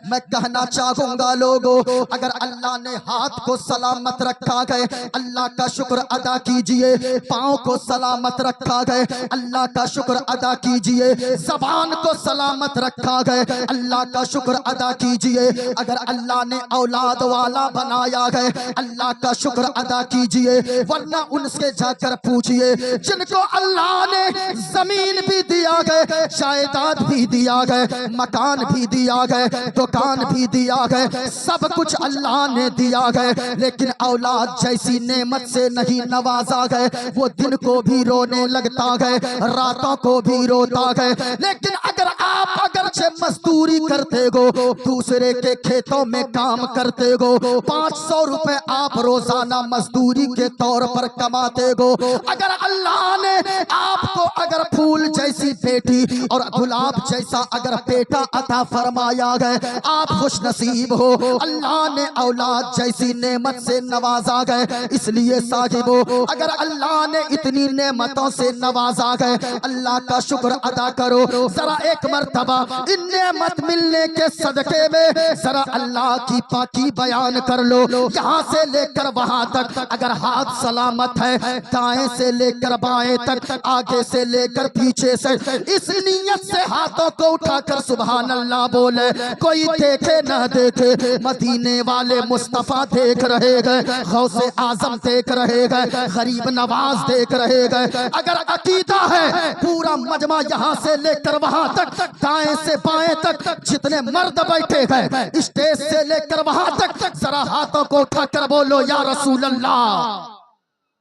मैं कहना चाहूंगा लोगों, अगर अल्लाह ने हाथ को सलामत रखा गए अल्लाह का शुक्र अदा कीजिए, पाँव को सलामत रखा गए अल्लाह का शुक्र अदा कीजिए, ज़बान को सलामत रखा गए अल्लाह का शुक्र अदा कीजिए। अगर अल्लाह ने औलाद वाला बनाया गए अल्लाह का शुक्र अदा कीजिए, वरना उनसे जाकर पूछिए जिनको अल्लाह ने जमीन भी दिया गए, जायदाद भी दिया गए, मकान भी दिया गए, दुकान भी दिया गए, सब कुछ अल्लाह ने दिया गए, लेकिन औलाद जैसी नेमत से नहीं नवाजा गए। वो दिन को भी रोने लगता गए, रातों को भी रोता गए। लेकिन अगर आप अगरचे मजदूरी करते गो, दूसरे के खेतों में काम करते गो, 500 रुपए आप रोजाना मजदूरी के तौर पर कमाते गो, अगर अल्लाह ने आपको अगर फूल जैसी बेटी और गुलाब जैसा अगर बेटा अता फरमाया गए, आप खुश नसीब हो। अल्लाह ने औलाद जैसी नेमत से नवाजा गए। इसलिए साहिबो, अगर अल्लाह ने इतनी नेमतों से नवाजा गए, अल्लाह का शुक्र अदा करो। जरा एक मर्तबा इन नेमत मिलने के सदके में जरा अल्लाह की पाकी बयान कर लो। यहाँ से लेकर वहां तक अगर हाथ सलामत है, दाएं से लेकर बाएं तक, आगे से लेकर पीछे से, इस नियत से हाथों को उठाकर सुभान अल्लाह बोले। कोई देखे ना देखे, मदीने वाले मुस्तफा देख रहे गए, गौसे आजम देख रहे गए, गरीब नवाज देख रहे गए। अगर अकीदा है पूरा मजमा यहाँ से लेकर वहां तक, दाएं से बाएं तक जितने मर्द बैठे गए, स्टेज से लेकर वहां तक, जरा हाथों को उठाकर बोलो या रसूल अल्लाह।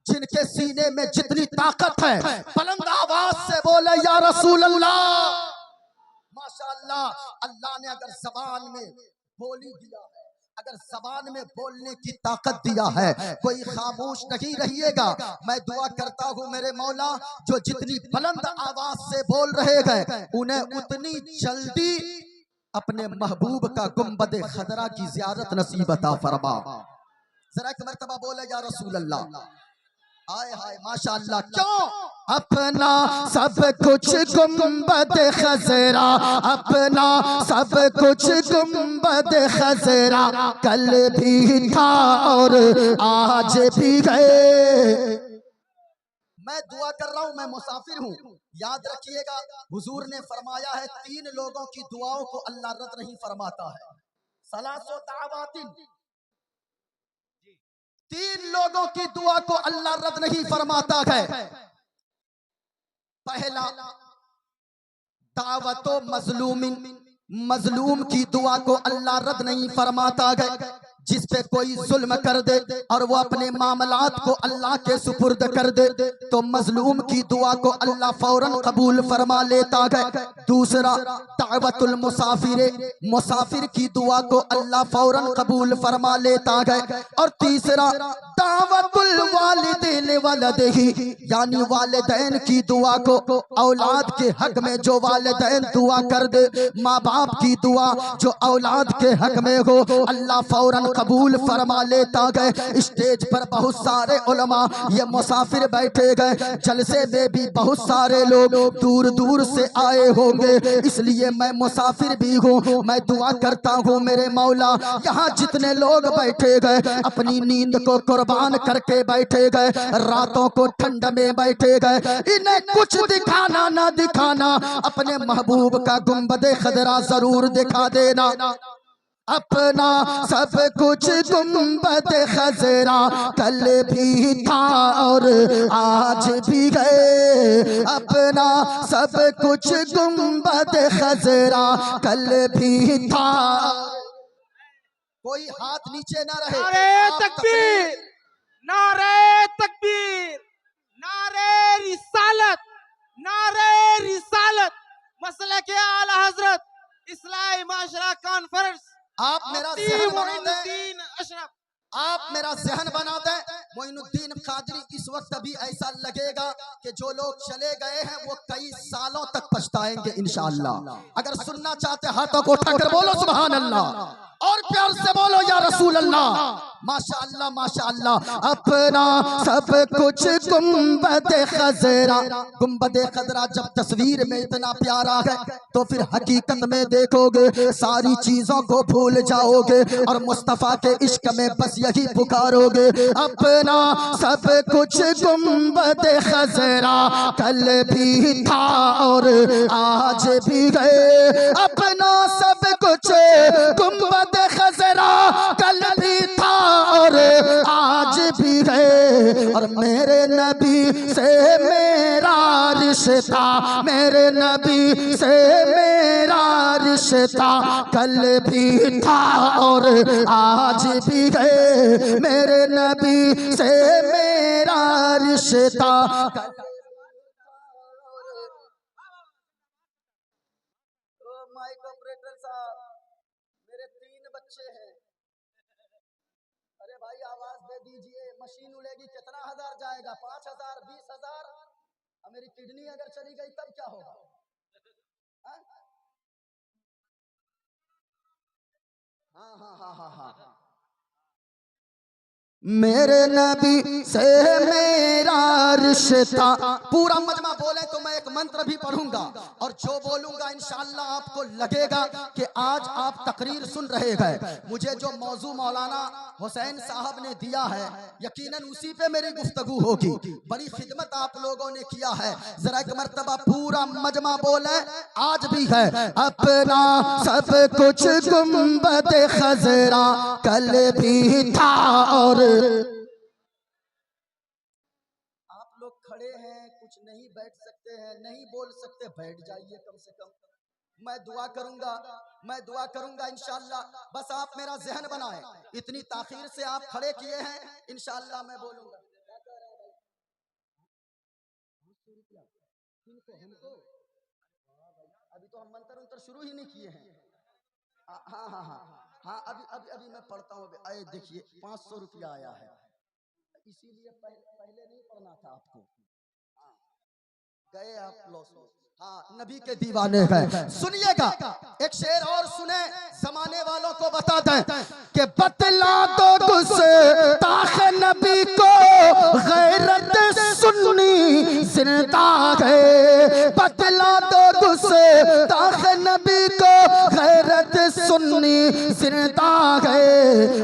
जिनके सीने में जितनी ताकत है बुलंद आवाज से बोले या रसूल अल्लाह। माशाअल्लाह, अल्लाह ने अगर जबान में बोली दिया है, अगर जबान में बोलने की ताकत दिया है, कोई खामोश नहीं रहिएगा। मैं दुआ करता हूँ मेरे मौला, जो जितनी बुलंद आवाज से बोल रहे गए, उन्हें उतनी जल्दी अपने महबूब का गुंबद खदरा की ज़ियारत नसीब अता फरमा। जरा एक मर्तबा बोले या रसूल अल्लाह। आए हाय माशाअल्लाह। क्यों? अपना सब कुछ गुंबद खजरा, अपना सब कुछ गुंबद खजरा, कल भी था और आज भी गए। मैं दुआ कर रहा हूं, मैं मुसाफिर हूं, याद रखिएगा हुजूर ने फरमाया है 3 लोगों की दुआओं को अल्लाह रद्द नहीं फरमाता है। सलासो दावातिन, 3 लोगों की दुआ को अल्लाह रद्द नहीं फरमाता है। पहला, दावतो मजलूमिन, मजलूम की दुआ को अल्लाह रद्द नहीं फरमाता है। जिस पे कोई जुल्म कर दे और वो अपने मामलात को अल्लाह के सुपुर्द कर दे, तो मजलूम की दुआ को अल्लाह फौरन कबूल फरमा लेता है। दूसरा, दावतुल मुसाफिर, मुसाफिर की दुआ को अल्लाह फौरन कबूल फरमा लेता है। और तीसरा, दावतुल वालिदैन वलदिही, यानी वालिदैन की दुआ को, औलाद के हक में जो वालिदैन दुआ कर दे, माँ बाप की दुआ जो औलाद के हक में हो, अल्लाह फौरन कबूल फरमा लेता गए। स्टेज पर बहुत सारे उलमा, ये मुसाफिर बैठे गए, जलसे में भी बहुत सारे लोग दूर दूर से आए होंगे, इसलिए मैं मुसाफिर भी हूँ। मैं दुआ करता हूँ मेरे मौला, यहाँ जितने लोग बैठे गए, अपनी नींद को कुर्बान करके बैठे गए, रातों को ठंड में बैठे गए, इन्हें कुछ दिखाना ना दिखाना, अपने महबूब का गुंबद खदरा जरूर दिखा देना। अपना सब कुछ गुंबद खजरा, कल भी था और आज भी गए। अपना सब कुछ गुंबद खजरा, कल भी था। कोई हाथ नीचे ना रहे। नारे तकबीर, नारे तकबीर, नारे रिसालत, नारे रिसालत, मसले के आला हजरत इस्लाही माशरा कॉन्फ्रेंस। आप मेरा ज़हन बना दें, अशरफ, आप मेरा ज़हन बना दें। मोइनुद्दीन कादरी, इस वक्त भी ऐसा लगेगा कि जो लोग चले गए हैं वो कई सालों तक पछताएंगे इंशाअल्लाह। अगर सुनना चाहते हाथों को उठाकर बोलो सुभान अल्लाह, और प्यार से बोलो या रसूल अल्लाह। माशाअल्लाह माशाअल्लाह। अपना सब कुछ गुंबद खजरा, गुंबद खजरा जब तस्वीर में इतना प्यारा है तो फिर हकीकत में देखोगे सारी चीजों को भूल जाओगे और मुस्तफा के इश्क में बस यही पुकारोगे। अपना सब कुछ गुंबद खजरा, कल भी था और आज भी है। अपना सब कुछ गुंबद खजरा, कल भी था और आज भी है। और मेरे नबी से मेरा रिश्ता, मेरे नबी से मेरा रिश्ता कल भी था और आज भी है। मेरे नबी से मेरा रिश्ता। माइक ऑपरेटर साहब, मेरे 3 बच्चे हैं। अरे भाई आवाज दे दीजिए, मशीन उड़ेगी कितना हजार जाएगा? 5,000, 20,000? मेरी किडनी अगर चली गई तब क्या होगा? हाँ हाँ हाँ हाँ हाँ। मेरे नबी से मेरा रिश्ता। पूरा मजमा बोले तो मैं एक मंत्र भी पढ़ूंगा और जो बोलूंगा इंशाअल्लाह आपको लगेगा कि आज आप तकरीर सुन रहे हैं। मुझे जो मौजू मौलाना हुसैन साहब ने दिया है यकीनन उसी पे मेरी गुफ्तगू होगी। बड़ी खिदमत आप लोगों ने किया है। जरा एक मर्तबा पूरा मजमा बोले आज भी है। अपना सब कुछ गुंबद खजरा, कल भी था और आप लोग खड़े हैं, कुछ नहीं बैठ सकते हैं, नहीं बोल सकते, बैठ जाइए कम से कम। मैं दुआ करूंगा इंशाअल्लाह। बस आप मेरा ज़हन बनाएं। इतनी ताखीर से आप खड़े किए हैं, इंशाअल्लाह मैं बोलूंगा। अभी तो हम मंत्र शुरू ही नहीं किए हैं। हाँ हाँ हाँ हाँ, अभी मैं पढ़ता हूँ। आए देखिए 500 रुपया आया है, इसीलिए पहले नहीं पढ़ना था आपको। हाँ, गए आप लॉस। हाँ, नबी के दीवाने हैं। सुनिएगा एक शेर और सुने, जमाने वालों को बता दें कि बतला दो गुस्ताख नबी को गैरत सुन्नी जिंदा है। बतला दो गुस्ताख नबी को गैरत सुन्नी जिंदा है।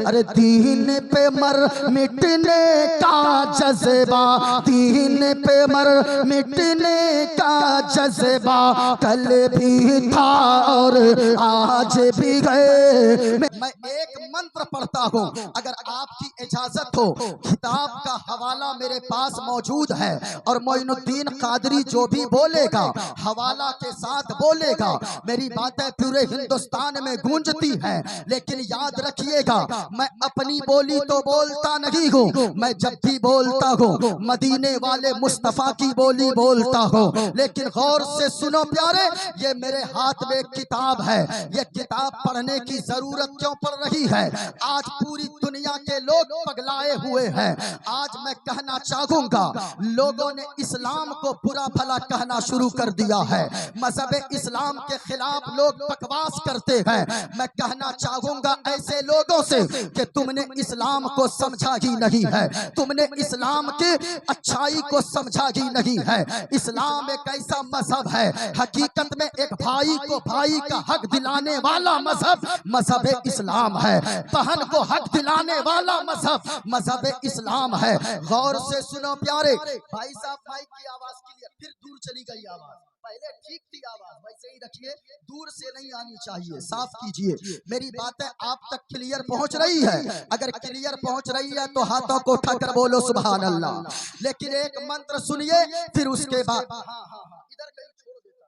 अरे दीन पे मर मिटने का जज्बा, दीन पे मर मिटने का जज्बा कल भी था और आज भी है। मैं एक मंत्र पढ़ता हूँ, अगर आपकी इजाजत हो। किताब का हवाला मेरे पास मौजूद है और मोइनुद्दीन कादरी जो भी बोलेगा हवाला के साथ बोलेगा। मेरी बातें पूरे हिंदुस्तान में गूंजती हैं, लेकिन याद रखिएगा मैं अपनी बोली तो बोलता नहीं हूँ। मैं जब भी बोलता हूँ मदीने वाले मुस्तफा की बोली बोलता हूँ। लेकिन गौर से सुनो प्यारे, ये मेरे हाथ में किताब है। ये किताब पढ़ने की जरूरत क्यों पड़ रही है? आज पूरी दुनिया के लोग पगलाए हुए हैं। आज मैं कहना चाहूंगा लोगों ने इस्लाम को बुरा भला कहना शुरू कर दिया है। मजहब इस्लाम के खिलाफ लोग बकवास करते हैं। मैं कहना चाहूंगा ऐसे लोगों से कि तुमने इस्लाम को समझा ही नहीं है, तुमने इस्लाम की अच्छाई को समझा ही नहीं है। इस्लाम एक ऐसा मजहब है, हकीकत में एक भाई को भाई का हक दिलाने वाला मजहब मजहब इस्लाम है। बहन को हक दिलाने वाला मजहब मजहब इस्लाम है। गौर से सुनो प्यारे भाई साहब, माइक की आवाज के लिए फिर दूर चली गई आवाज। पहले ठीक थी आवाज, वैसे ही रखिए, दूर से नहीं आनी चाहिए, साफ कीजिए। मेरी बातें आप तक क्लियर पहुंच रही है? अगर क्लियर पहुंच रही है तो हाथों को उठाकर बोलो सुभान अल्लाह। लेकिन एक मंत्र सुनिए, फिर उसके बाद इधर कहीं छोड़ देता।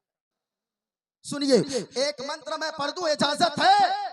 सुनिए एक मंत्र मैं पढ़ दूं, इजाजत है?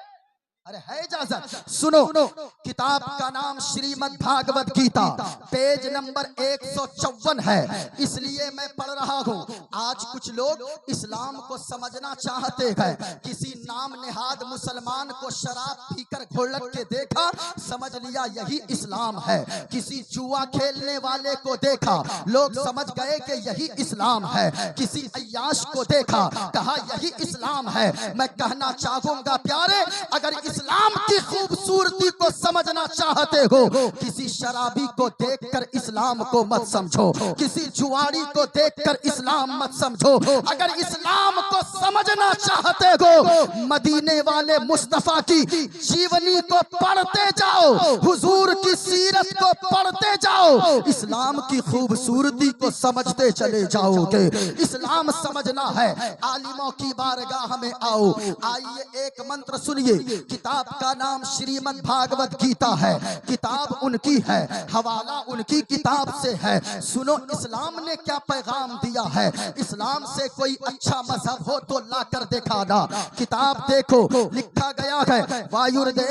अरे है इजाजत? सुनो, किताब का नाम श्रीमद् भागवत गीता, पेज नंबर 154 है, इसलिए मैं पढ़ रहा हूँ। आज कुछ लोग इस्लाम को समझना चाहते हैं। किसी नाम नेहाद मुसलमान को शराब पीकर घोलट के देखा, समझ लिया यही इस्लाम है। किसी जुआ खेलने वाले को देखा, लोग समझ गए कि यही इस्लाम है। किसी अय्याश को देखा, कहा यही इस्लाम है। मैं कहना चाहूंगा प्यारे, अगर इस्लाम की खूबसूरती खूबसूरती को समझना चाहते हो, किसी शराबी को देखकर इस्लाम को मत समझो, किसी जुआरी को देखकर इस्लाम मत समझो। अगर इस्लाम को समझना चाहते हो, मदीने वाले मुस्तफा की जीवनी को पढ़ते जाओ, हुजूर की सीरत को पढ़ते जाओ, इस्लाम की खूबसूरती को समझते चले जाओगे। इस्लाम समझना है, आलिमों की बारगाह में आओ। आइए एक मंत्र सुनिए। किताब का नाम श्रीमद् भागवत गीता है, किताब उनकी है, हवाला उनकी किताब से है। सुनो इस्लाम ने क्या पैगाम दिया है। इस्लाम से कोई अच्छा मजहब हो तो ला कर दिखाना। किताब देखो, लिखा गया है वायुर्दे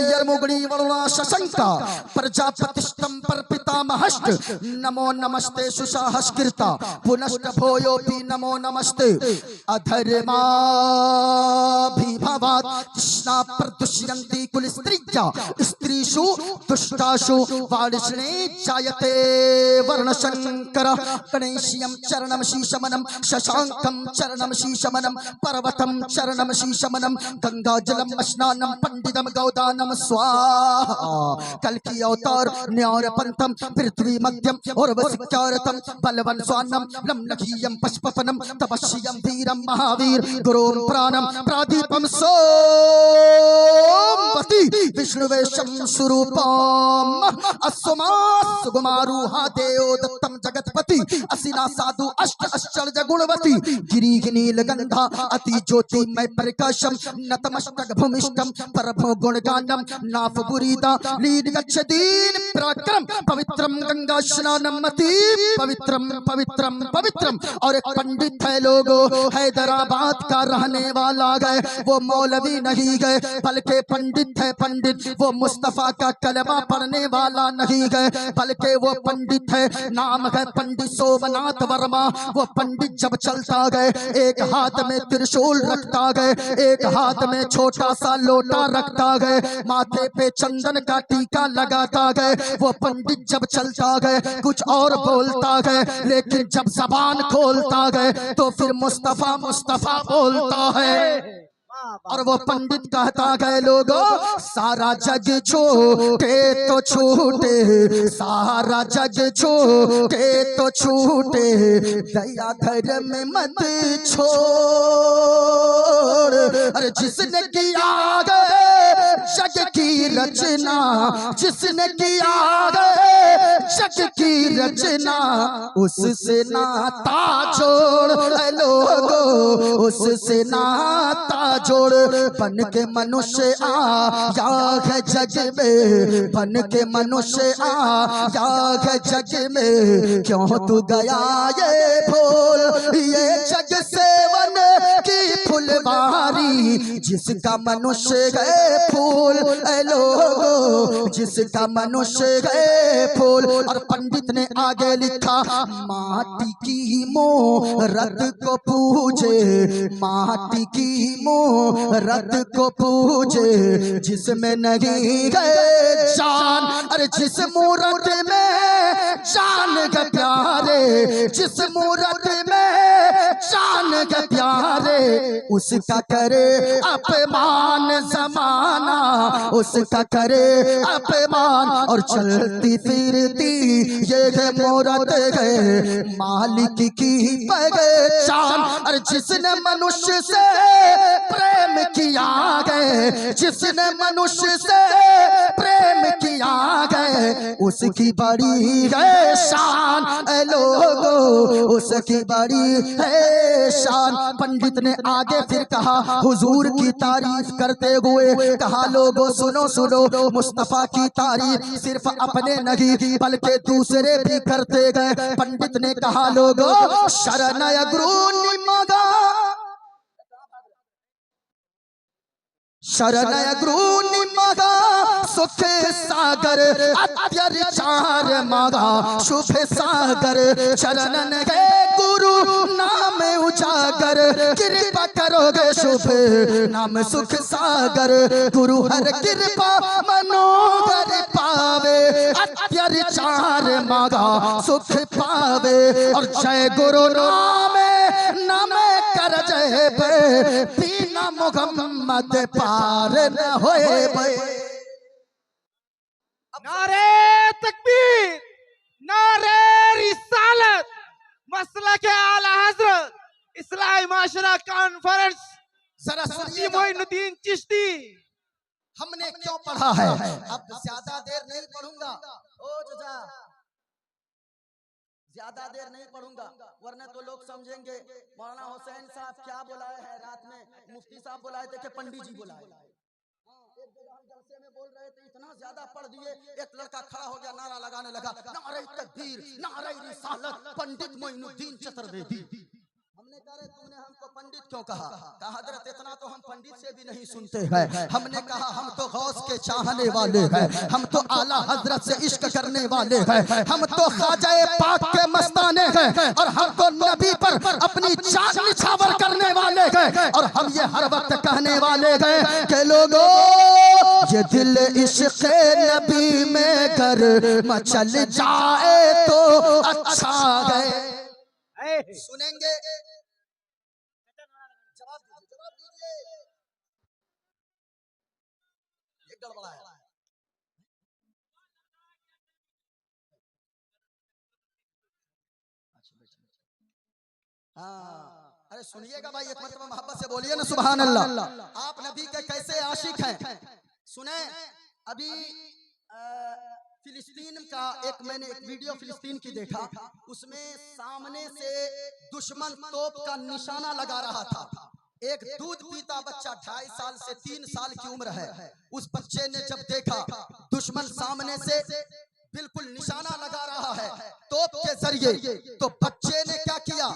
यर्मुगणी वरुणा शशंका प्रजापतिष्ठं पर पितामहश्च नमो नमस्ते सुशाहस्कृता पुनश्च भोयोपि नमो नमस्ते अधर्मा भीभवात् कृष्णा प्रदुष्यन्ति कुलस्त्रिया स्त्रीषु दुष्टाषु वाणिश्ने जायते वर्णशंकर गणेश्यं चरणं शीशमनं शशांकं चरणं शीशमनं पर्वतं चरणं शीशमनं गंगाजलम स्नानं पंडितम गौदानम स्वाहा। कल की अवतार न्यार पंथम पृथ्वी मध्यम और वसिक्यारतम बलवन स्वान्नम लम्नघीयम पशुपनम तपस्यम धीरम महावीर गुरोम प्राणम प्रादीपम सोमवती विष्णुवेशम स्वरूपम अस्वमा सुगुमारूहा देव दत्तम जगतपति असिना साधु अष्ट आश्चर्य गुणवती गिरी नील गंधा अति ज्योतिमय प्रकाशम नतमस्तक भूमिष्ठम परभो गुणगानम नाफ बुरीदा लीड गच्छदीन पराक्रम पवित्रम गंगा स्नानम मति पवित्रम पवित्रम पवित्रम। और एक पंडित है लोगो, हैदराबाद का रहने वाला गए, वो मौलवी नहीं गए बल्कि पंडित है। पंडित वो मुस्तफा का कलमा पढ़ने वाला नहीं गए बल्कि वो पंडित है, नाम है पंडित सोमनाथ वर्मा। वो पंडित जब चलता गए, एक हाथ में त्रिशूल रखता गए, एक हाथ में छोटा सा लोटा रखता गए, माथे पे चंदन का टीका लगाता गए। वो पंडित जब चलता गए कुछ और बोलता गए, लेकिन जब जबान खोलता गए तो फिर मुस्तफा मुस्तफा बोलता है। और वो पंडित कहता गए लोगों, सारा जग छोटे तो छूटे, सारा जग छोटे तो छूटे, दया धर्म में मत छोड़। अरे जिसने किया गए जग की रचना, जिसने किया गए जग की रचना, उससे नाता जोड़ लोगो, उससे नाता जोड़। बन के मनुष्य आया है जग में, बन के मनुष्य आया है जग में, क्यों तू गया ये भूल, ये जग सेवन की फुलवारी, जिसका मनुष्य है फूल लोगो, जिसका मनुष्य है फूल। और पंडित ने आगे लिखा, माटी की मूरत को पूजे, माटी की मूरत को पूजे, जिसमें नहीं गए जान। अरे जिस मूरत में जान के प्यारे, जिस मूरत में जान के प्यारे, उसका करे अपमान जमाना, उसका करे अपमान। और चलती फिरती ये है मूरत है मालिक की पहचान। और जिसने मनुष्य से प्रेम किया गए, जिसने मनुष्य से प्रेम किया गए, उसकी बड़ी है शान लोगो, उसकी बड़ी है शान। पंडित ने आगे फिर कहा, हुजूर की तारीफ करते हुए कहा, लोगो सुनो सुनो, मुस्तफा की तारीफ सिर्फ अपने नहीं बल्कि दूसरे भी करते गए। पंडित ने कहा, लोगो शरणय गुरु निमगा, शरणय गुरु निमगा, सुख सागर अत्याचार मगा, शुभ सागर चरणन है गुरु नाम उजागर, कृपा करोगे शुभ नाम सुख सागर, गुरु हर कृपा मनोहर पावे, अत्याचार मगा सुख पावे। और जय गुरु नाम नाम कर जय बिना मोहम्मद पार न होए बे। नारे तकबीर, नारे रिसालत, मसलक आला हजरत, इस्लाही माशरा कॉन्फ्रेंस, जरा मुफ्ती सुनिए मोइनुद्दीन चिश्ती। हमने क्यों पढ़ा है। अब ज्यादा देर नहीं पढ़ूंगा, ओ चाचा, ज्यादा देर नहीं पढ़ूंगा, वरना तो लोग समझेंगे मौलाना हुसैन साहब क्या बुलाए हैं। रात में मुफ्ती साहब बुलाए थे कि पंडित जी बुलाए। एक जगह हम जलसे में बोल रहे थे, इतना ज्यादा पढ़ दिए, एक लड़का खड़ा हो गया, नारा लगाने लगा, नारे तकबीर, नारे रिसालत, पंडित मोइनुद्दीन चतुर्वेदी। हमने कहा तुमने हमको पंडित क्यों कहा? कहा हजरत इतना तो हम पंडित से भी नहीं सुनते हैं। हमने कहा हम तो गौस के चाहने वाले हैं, हम तो आला हजरत से इश्क करने वाले हैं, हम तो ख्वाजा पाक के मस्ताने हैं, और हम तो नबी पर अपनी जान निछावर करने वाले हैं। और हम ये हर वक्त कहने वाले हैं कि लोगों, ये दिल इश्क नबी में कर मचल जाए तो अच्छा है। सुनेंगे, जवाब दीजिए। ये गड़बड़ा है। हाँ, अरे सुनिएगा भाई, एक मरतबा मोहब्बत से बोलिए ना सुभान अल्लाह। आप नबी के कैसे आशिक हैं, सुने। अभी फिलिस्तीन का मैंने एक वीडियो फिलिस्तीन की देखा, उसमें सामने से दुश्मन तोप का निशाना लगा रहा था। एक दूध पीता बच्चा 2.5 साल से 3 साल की उम्र है, उस बच्चे ने जब देखा दुश्मन सामने से बिल्कुल निशाना लगा रहा है तोप के जरिए, तो बच्चे ने क्या किया,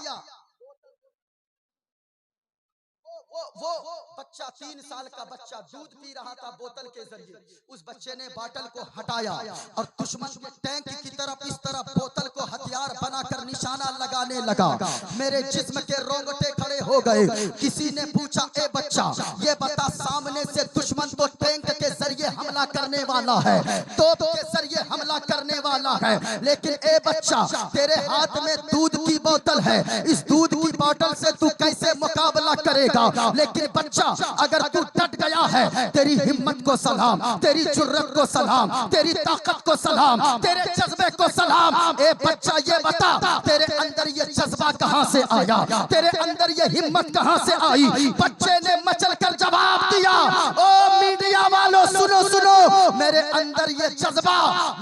वो बच्चा 3 साल का बच्चा दूध पी रहा था बोतल के जरिए, उस बच्चे ने बोतल को हटाया और दुश्मन के टैंक की तरफ इस तरफ बोतल को हथियार बनाकर निशाना लगाने लगा। मेरे जिस्म के रोंगटे खड़े हो गए। किसी ने पूछा, ए बच्चा ये बता, सामने से दुश्मन तो टैंक के जरिए हमला करने वाला है, तोप के जरिए हमला करने वाला है, लेकिन ए बच्चा तेरे हाथ में दूध की बोतल है, इस दूध की बोतल से तू कैसे मुकाबला करेगा? लेकिन बच्चा अगर तू डट गया है, तेरी हिम्मत को सलाम, तेरी जुर्रत को सलाम, तेरी ताकत को सलाम, तेरे जज्बे को सलाम। ए बच्चा ये बता, तेरे अंदर ये जज्बा कहां से आया, तेरे अंदर ये हिम्मत कहां से आई? बच्चे ने मचल कर जवाब दिया, ओ मीडिया वालों सुनो सुनो, मेरे अंदर ये जज्बा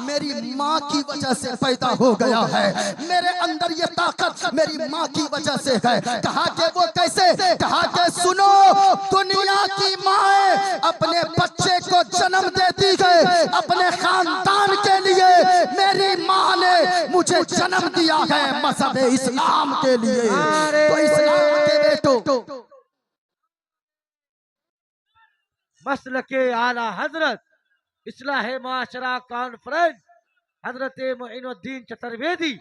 मेरी माँ की वजह से पैदा हो गया है, मेरे अंदर ये ताकत मेरी माँ की वजह से है। कहा कि वो कैसे? कहा कि सुनो, दुनिया की माँ अपने बच्चे को जन्म देती है अपने खानदान के लिए, मेरी माँ ने मुझे जन्म दिया है मजहब इस्लाम के लिए। तो इस्लाम के बेटो, मसलके आला हजरत इस्लाह माशरा कॉन्फ्रेंस, हजरत मोइनुद्दीन चतुर्वेदी।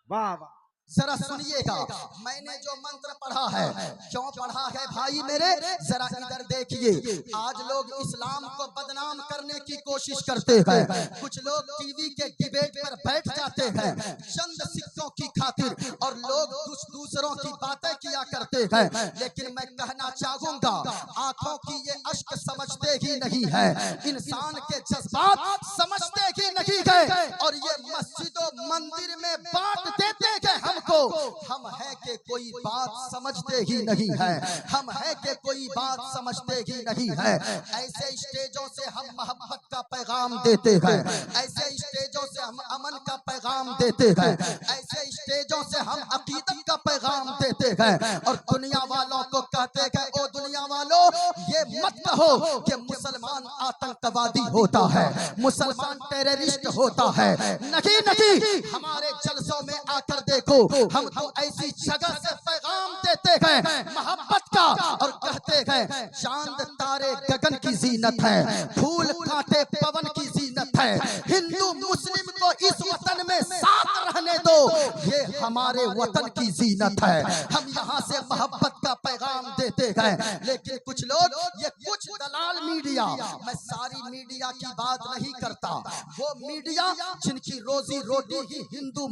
वाह वाह, जरा सुनिएगा, मैंने जो मंत्र पढ़ा है, क्यों पढ़ा है भाई मेरे, जरा इधर देखिए। आज लोग इस्लाम को बदनाम करने की कोशिश करते हैं, कुछ लोग टीवी के डिबेट पर बैठ जाते हैं चंद सिक्कों की खातिर, और लोग दूसरों की बातें किया करते हैं। लेकिन मैं कहना चाहूंगा, आंखों की ये अश्क समझते ही नहीं है, इंसान के जज्बात समझते ही नहीं है, और ये मस्जिदों मंदिर में बांट देते हैं हमको। हम है कि कोई बात समझते ही नहीं है, हम है कि कोई बात समझते ही नहीं है। ऐसे स्टेजों से हम मोहब्बत का पैगाम देते हैं, ऐसे स्टेजों से हम अमन का पैगाम देते हैं, ऐसे स्टेजों से हम अकीदत का पैगाम देते हैं, और दुनिया वालों को कहते हैं, ओ दुनिया वालों ये मत कहो कि मुसलमान आतंकवादी होता है, मुसलमान टेररिस्ट होता है। नहीं नहीं, हमारे जलसों में आकर देखो, हम तो ऐसी जगह से पैगाम देते हैं मोहब्बत का, और कहते हैं चांद तारे गगन की जीनत है, फूल कांटे पवन की जीनत है, हिंदू मुस्लिम को इस वतन में साथ रहने दो, ये हमारे वतन की जीनत है। हम यहाँ से मोहब्बत का पैगाम देते हैं, लेकिन कुछ लोग, ये कुछ दलाल मीडिया, मैं सारी मीडिया की बात नहीं करता। वो मीडिया जिनकी रोजी रोटी ही हिंदू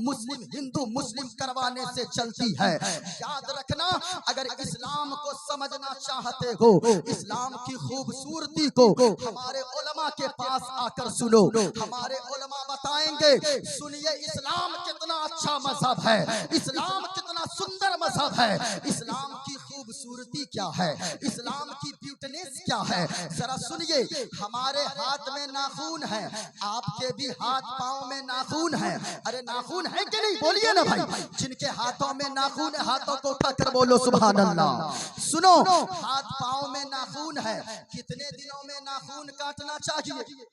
मुस्लिम करवाने से चलती है। याद रखना, अगर इस्लाम को समझना चाहते हो, इस्लाम की खूबसूरती को हमारे उलमा के पास आकर सुनो। हमारे उलमा बताएंगे, सुनिए इस्लाम कितना अच्छा मजहब है, इस्लाम कितना सुंदर मजहब है, इस्लाम की खूबसूरती क्या है, इस्लाम की ब्यूटीनेस क्या है। जरा सुनिए, हमारे हाथ में नाखून है, आपके भी हाथ पांव में नाखून है। अरे नाखून है कि नहीं, बोलिए ना भाई। जिनके हाथों में नाखून है, हाथों को उठाकर बोलो सुभान अल्लाह। सुनो, हाथ पांव में नाखून है, कितने दिनों में नाखून काटना चाहिए?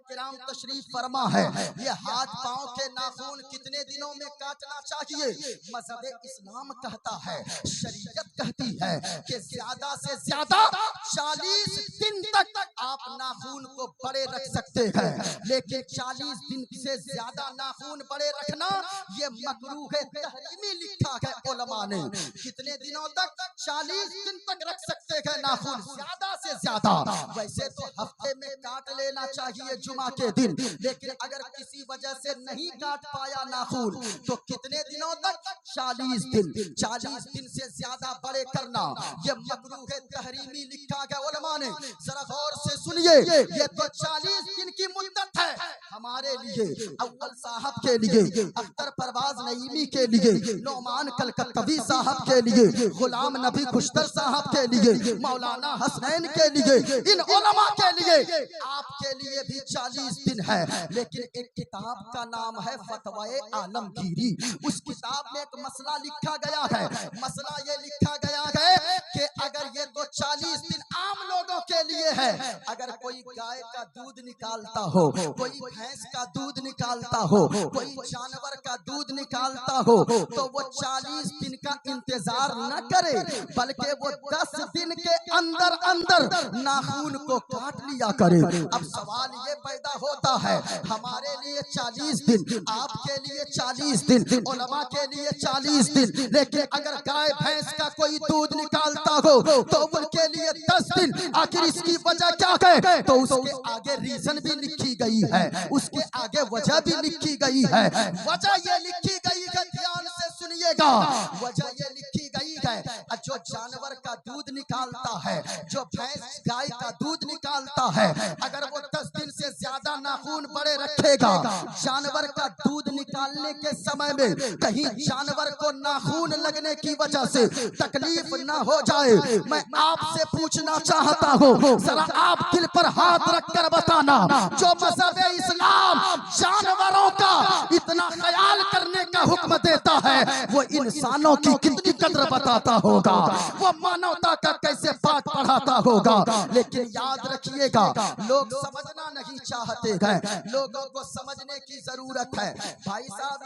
किराम तशरीफ फरमा है, ये हाथ पांव के नाखून कितने दिनों में काटना चाहिए? मजहब इस्लाम कहता है, शरीयत कहती है कि ज्यादा से ज्यादा 40 दिन तक आप नाखून को बड़े रख सकते हैं, लेकिन 40 दिन से ज्यादा नाखून बड़े रखना ये मकरूह तहरीमी लिखा है उलमा ने। कितने दिनों तक? 40 दिन तक रख सकते हैं नाखून, ज्यादा से ज्यादा। वैसे तो हफ्ते में काट लेना चाहिए जुमा के दिन, लेकिन अगर किसी वजह से नहीं काट पाया नाखून तो कितने दिनों तक? 40 दिन। 40 दिन से ज्यादा बड़े करना ये मकरूह तहरीमी लिखा गया उलमा ने। जरा गौर से सुनिए, ये तो 40 दिन की मुद्दत है हमारे लिए, अव्वल साहब के लिए, अख्तर परवाज नईमी के लिए, नौमान कलकत्तवी साहब के लिए, गुलाम नबी खुशतर साहब के लिए, मौलाना हसनैन के लिए, इन उलमा के लिए, आपके लिए भी 40 दिन है। लेकिन एक किताब का नाम है फतवाए आलमगीरी। उस किताब में एक मसला लिखा गया है। मसला ये लिखा गया है कि अगर ये तो 40 दिन आम लोगों के लिए है, अगर कोई गाय का दूध निकालता हो, कोई भैंस का दूध निकालता हो, कोई जानवर का दूध निकालता हो, तो वो 40 दिन का इंतजार न करे, बल्कि वो 10 दिन के अंदर अंदर नाखून को काट लिया करे। अब सवाल ये पैदा होता है, हमारे लिए 40 दिन, आपके लिए 40 दिन, उलमा के लिए 40 दिन, लेकिन अगर गाय भैंस का कोई दूध निकालता हो तो उनके लिए 10 दिन। आखिर इसकी वजह क्या है? तो उसके आगे रीजन भी लिखी गई है, उसके आगे वजह भी लिखी गई है। वजह ये लिखी गई है, ध्यान से सुनिएगा, वजह ये लिखी गई है, जो जानवर का दूध निकालता है, जो भैंस गाय का दूध निकालता है, अगर वो 10 दिन से ज्यादा नाखून बड़े रखेगा, जानवर का दूध निकालने के समय में कहीं जानवर को नाखून लगने की वजह से तकलीफ न हो जाए, मैं आपसे पूछना चाहता हूँ, जरा आप दिल पर हाथ रखकर बताना, जो मज़हब इस्लाम जानवरों का इतना ख्याल करने का हुक्म देता है, वो इंसानों की कितनी कद्र बताता होगा, वो मानवता का कैसे पाठ पढ़ाता होगा। लेकिन याद रखिएगा, लोग समझना नहीं चाहते हैं, लोगों को समझने की जरूरत है। भाई साहब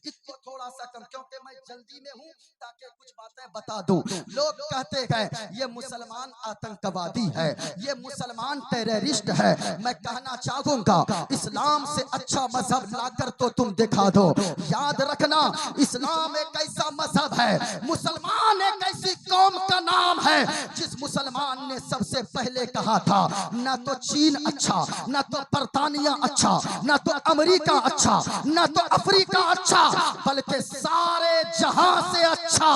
इसको थोड़ा सा कम, क्योंकि मैं जल्दी में हूँ, ताकि कुछ बातें बता दूं। लोग कहते हैं ये मुसलमान आतंकवादी है, ये मुसलमान टेररिस्ट है। मैं कहना चाहूंगा, इस्लाम से अच्छा मजहब लाकर तो तुम दिखा दो। याद रखना, इस्लाम एक ऐसा मजहब है, मुसलमान एक ऐसी कौम का नाम है जिस मुसलमान ने सबसे पहले कहा था, न तो चीन अच्छा, न तो बरतानिया अच्छा, न तो अमेरिका अच्छा, न तो अफ्रीका अच्छा, बल्कि सारे जहां से अच्छा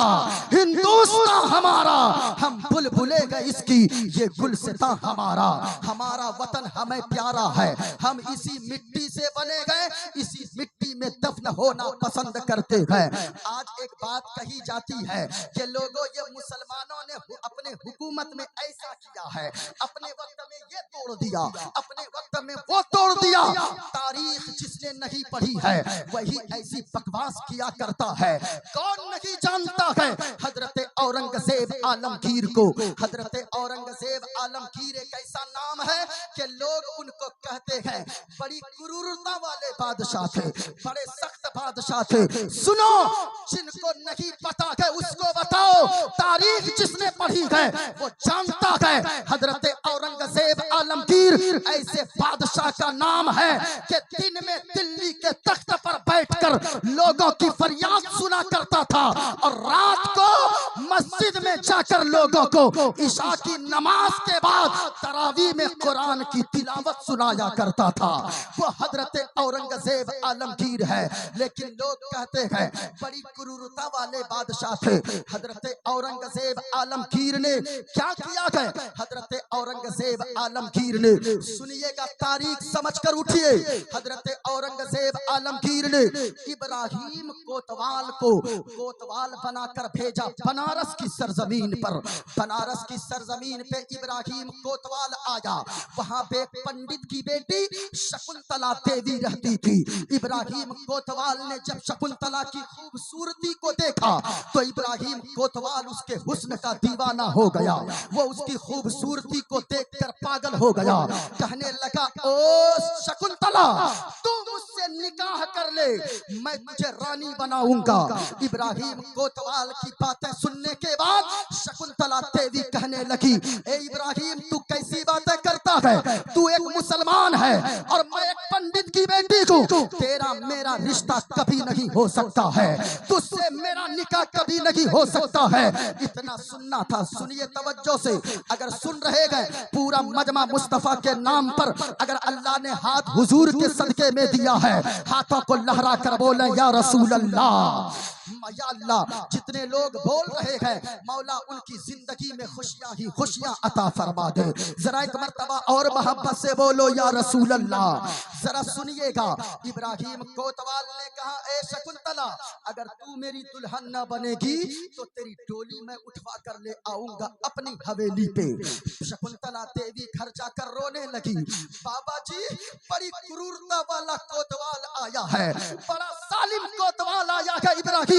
हिंदुस्तान हमारा। हम बुलबुले गए इसकी, ये गुलसिता हमारा, हमारा वतन हमें प्यारा है, हम इसी मिट्टी से बने गए, इसी मिट्टी में दफन होना पसंद करते हैं। आज एक बात कही जाती है कि लोगों, ये मुसलमानों ने अपने हुकूमत में ऐसा किया है, अपने वक्त में ये तोड़ दिया, अपने वक्त में वो तोड़ दिया। तारीख जिसने नहीं पढ़ी है वही ऐसी बकवास किया करता है। कौन नहीं जानता है हजरत औरंगजेब आलमगीर को? हजरत औरंगजेब आलमगीर एक ऐसा नाम है कि लोग उनको कहते हैं बड़ी क्रूरता वाले बादशाह थे, बड़े सख्त बादशाह थे। सुनो, जिनको नहीं पता है उसको बताओ, तारीख जिसने पढ़ी है वो जानता है हजरत औरंगजेब आलमगीर ऐसे बादशाह का नाम है कि दिन में दिल्ली के तख्त पर बैठकर लोगों की फरियाद सुना करता था और रात को मस्जिद में जाकर लोगों को ईशा की नमाज के बाद तरावी में कुरान की तिलावत सुनाया करता था। वो हजरत औरंगजेब आलमगीर है, लेकिन लोग कहते हैं बड़ी क्रूरता वाले बादशाह थे हजरत औरंगजेब आलमगीर ने। क्या किया है हजरत औरंगजेब आलमगीर ने? सुनिएगा, तारीख समझकर उठिए। हजरत औरंगजेब आलमगीर ने इब्राहिम कोतवाल को कोतवाल बनाकर भेजा बनारस की सरजमीन पर। बनारस की सरजमीन पे इब्राहिम कोतवाल आया। वहां पे पंडित की बेटी शकुंतला देवी रहती थी। इब्राहिम कोतवाल ने जब शकुंतला की खूबसूरती को देखा तो इब्राहिम कोतवाल उसके हुस्न का दीवाना हो गया। वो उसकी खूबसूरती को देखकर पागल हो गया। कहने लगा, ओ शकुंतला, तू मुझसे निकाह कर ले, मैं तुझे रानी बनाऊंगा। इब्राहिम कोतवाल की बातें सुनने के बाद शकुंतला देवी कहने लगी, ए इब्राहिम, तू कैसी बातें करता है? तू एक मुसलमान है और मैं एक पंडित की बेटी हूँ। तेरा मेरा रिश्ता कभी नहीं हो सकता है, तुझसे मेरा निकाह कभी नहीं हो सकता है। इतना सुनना था, सुनिए तवज्जो से। अगर सुन रहे गए, पूरा मजमा मुस्तफा के नाम पर अगर अल्लाह ने हाथ हुजूर के सदके में दिया है, हाथों को लहरा कर बोले या रसूल अल्लाह, या अल्लाह। जितने लोग बोल रहे हैं, मौला उनकी जिंदगी में खुशियां ही खुशियां अता फरमा दे। जरा एक मर्तबा और मोहब्बत से बोलो या रसूल अल्लाह। जरा सुनिएगा, इब्राहिम कोतवाल ने कहा, ए शकुंतला, अगर तू मेरी दुल्हन न बनेगी तो तेरी डोली मैं उठवा कर ले आऊंगा अपनी हवेली पे। शकुंतला देवी घर जाकर रोने लगी, बाबा जी, बड़ी क्रूरता वाला कोतवाल आया है, बड़ा सालिम कोतवाल आया है इब्राहिम।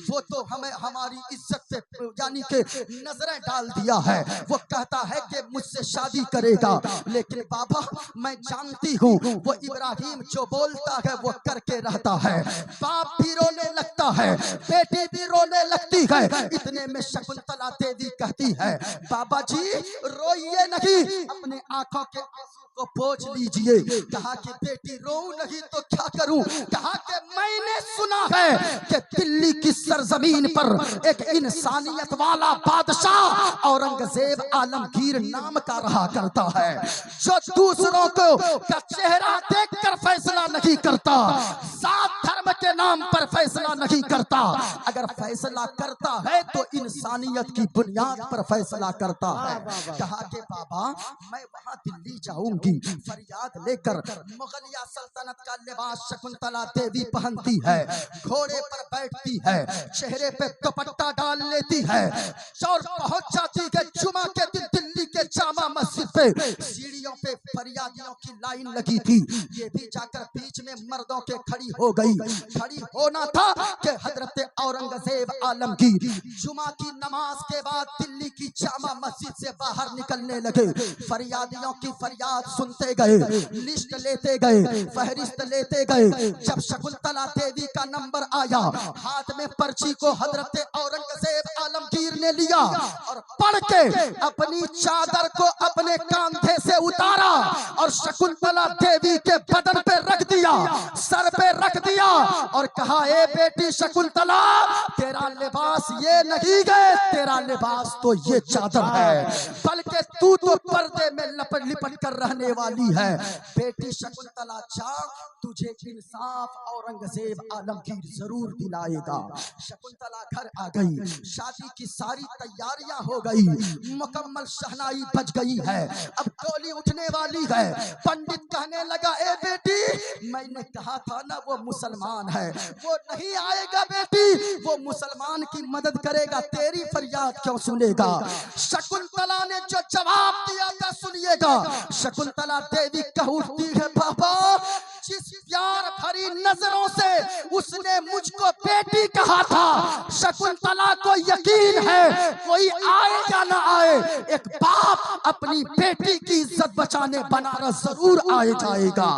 वो तो हमें हमारी इज्जत से यानी के नजरें डाल दिया है। वो कहता है कि मुझसे शादी करेगा, लेकिन बाबा मैं जानती हूँ वो इब्राहिम जो बोलता है वो करके रहता है। बाप भी रोने लगता है, बेटी भी रोने लगती है। इतने में शकुंतला देवी कहती है, बाबा जी रोइए नहीं, अपने आंखों के आंसू को पोंछ लीजिए। कहा कि बेटी रो नहीं तो क्या करूं? कहा कि मैंने सुना है कि दिल्ली की सरजमीन पर एक इंसानियत वाला बादशाह औरंगजेब आलमगीर नाम का रहा करता है, जो दूसरों को का चेहरा देखकर फैसला नहीं करता, सात धर्म के नाम पर फैसला नहीं करता। अगर फैसला करता है तो इंसानियत की बुनियाद पर फैसला करता है। कहा कि बाबा मैं वहां दिल्ली जाऊंगी, फरियाद लेकर। मुगलिया सल्तनत का लिबास शकुंतला देवी पहनती है, घोड़े पर बैठती है, चेहरे पे दुपट्टा डाल लेती है और पहुंच जाती है जुमा के दिन दिल्ली के जामा मस्जिद पे। सीढ़ियों पे फरियादियों की लाइन लगी थी, ये भी जाकर बीच में मर्दों के खड़ी हो गई। खड़ी होना था कि हजरत औरंगजेब आलमगीर जुमा की नमाज के बाद दिल्ली की जामा मस्जिद से बाहर निकलने लगे। फरियादियों की फरियाद सुनते गए, लिस्ट लेते गए, फहरिस्त लेते गए। जब शकुंतला देवी का नंबर आया, हाथ में पर्ची को हजरत औरंगजेब आलमगीर ने लिया और पढ़ के अपनी चादर को अपने कांधे से उतारा और शकुंतला देवी के बदन पे रख दिया, सर पे रख दिया और कहा, ए बेटी शकुंतला, तेरा लिबास ये नहीं है, तेरा लिबास तो ये चादर है, बल्कि तू तो पर्दे में लपट लिपट कर रहने वाली है। बेटी शकुंतला, जा, तुझे इंसाफ औरंगजेब आलमगीर जरूर दिलाएगा। शकुंतला घर आ गई, शादी की सारी तैयारियां हो गई, मुकम्मल शहनाई बज गई है, अब डोली उठने वाली है। पंडित कहने लगा, ए बेटी, मैंने कहा था ना वो मुसलमान है, वो नहीं आएगा बेटी, वो मुसलमान की मदद करेगा, तेरी फरियाद क्यों सुनेगा? शकुंतला ने जो जवाब दिया था सुनिएगा। शकुंतला देवी कह उठती है, बाबा, जिस प्यार भरी नजरों से उसने मुझको बेटी कहा था, शकुंतला को यकीन है कोई आए या ना आए, एक बाप अपनी बेटी की इज्जत बचाने बनारस जरूर आए जाएगा,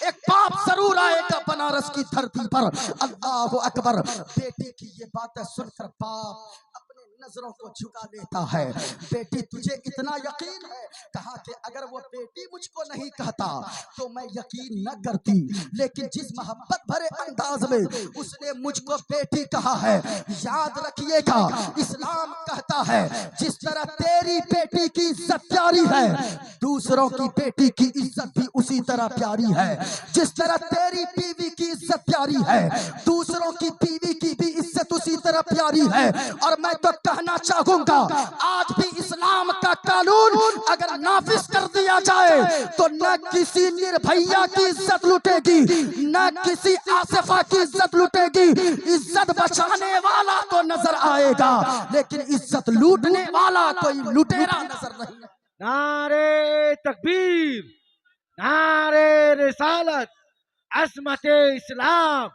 एक बाप जरूर आएगा बनारस की धरती पर। अल्लाह अकबर। बेटी की ये बातें सुनकर बाप अपने नजरों को झुका लेता है। बेटी तुझे इतना यकीन है? कहा कि अगर वो बेटी मुझको नहीं कहता तो मैं यकीन न करती, लेकिन जिस मोहब्बत भरे अंदाज में उसने मुझको बेटी कहा है, याद रखिएगा इस्लाम कहता है जिस तरह तेरी बेटी की इज्जत प्यारी है, दूसरों की बेटी की इज्जत भी उसी तरह प्यारी है। जिस तरह तेरी बीवी की इज्जत प्यारी है, दूसरों की बीवी की भी इज्जत उसी तरह प्यारी है। और मैं तो कहना चाहूंगा आज भी इस्लाम का कानून अगर नाफिज कर दिया जाए तो न किसी निर्भया की इज्जत लुटेगी, न किसी आसिफा की इज्जत लुटेगी। इज्जत बचाने वाला तो नजर आएगा, लेकिन इज्जत लूटने वाला कोई लुटेरा नजर नहीं। नारे तकबीर, नारे रिसालत, अज़मत इस्लाम,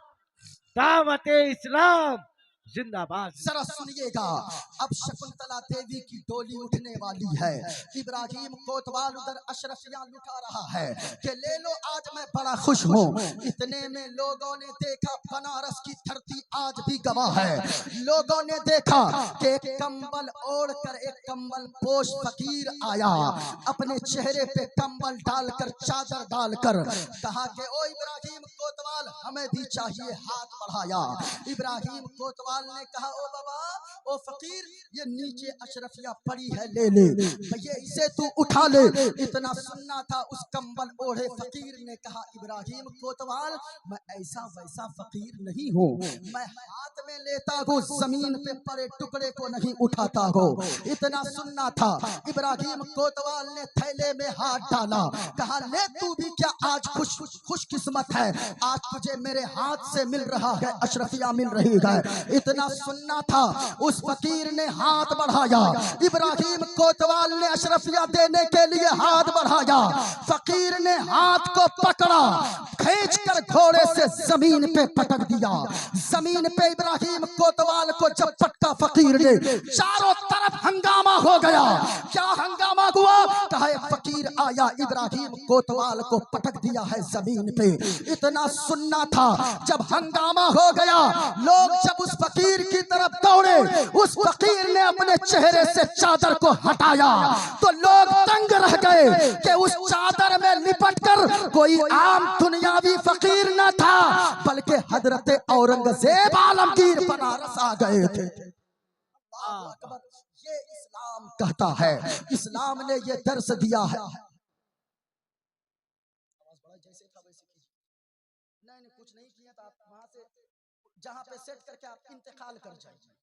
दावत इस्लाम जिंदाबाद। जरा सुनिएगा, अब शकुंतला देवी की डोली उठने वाली है। इब्राहिम कोतवाल उधर अशरफियां लुटा रहा है कि ले लो आज मैं बड़ा खुश हूँ। इतने में लोगों ने देखा बनारस की धरती आज भी गवाह है। लोगों ने देखा कि एक कंबल ओढ़ कर एक कंबल पोश फकीर आया, अपने चेहरे पे कंबल डालकर चादर डालकर कहा कि ओ इब्राहिम कोतवाल हमें भी चाहिए। हाथ बढ़ाया, इब्राहिम कोतवाल ने कहा ओ बाबा ओ फकीर ये नीचे अशरफिया पड़ी है, ले ले भैया इसे तू उठा ले। इतना सुनना था उस कंबल ओढ़े फकीर ने कहा इब्राहिम कोतवाल मैं ऐसा वैसा फकीर नहीं हूँ, मैं हाथ में लेता हूँ, जमीन पे पड़े टुकड़े को नहीं उठाता हूँ। इतना सुनना था, इब्राहिम कोतवाल ने थैले में हाथ डाला, कहा ले तू भी क्या आज खुश किस्मत है, आज तुझे मेरे हाथ से मिल रहा है, अशरफिया मिल रही है। इतना सुनना था, उस फकीर ने हाथ बढ़ाया, इब्राहिम कोतवाल ने अशरफिया देने के लिए हाथ बढ़ाया। फकीर ने हाथ को पकड़ा, खींचकर घोड़े से जमीन पे पटक दिया। जमीन पे इब्राहिम कोतवाल को जब पटका फकीर ने, चारों तरफ हंगामा हो गया। क्या हंगामा हुआ? कहा फकीर आया इब्राहिम कोतवाल को पटक दिया है जमीन पे। इतना सुनना था, जब हंगामा हो गया, लोग जब उस फकीर की तरफ दौड़े, उस फकीर ने अपने चेहरे से चादर को हटाया तो लोग तंग रह गए कि उस चादर में लिपटकर कोई आम दुनियावी फकीर न था, बल्कि हजरत औरंगजेब आलमगीर बनारस आ गए थे। ये इस्लाम कहता है, इस्लाम ने ये दर्स दिया है। जैसे था वैसे नहीं कुछ नहीं किया था, आप वहां से जहां पे सेट करके आप इंतकाल कर जाइए।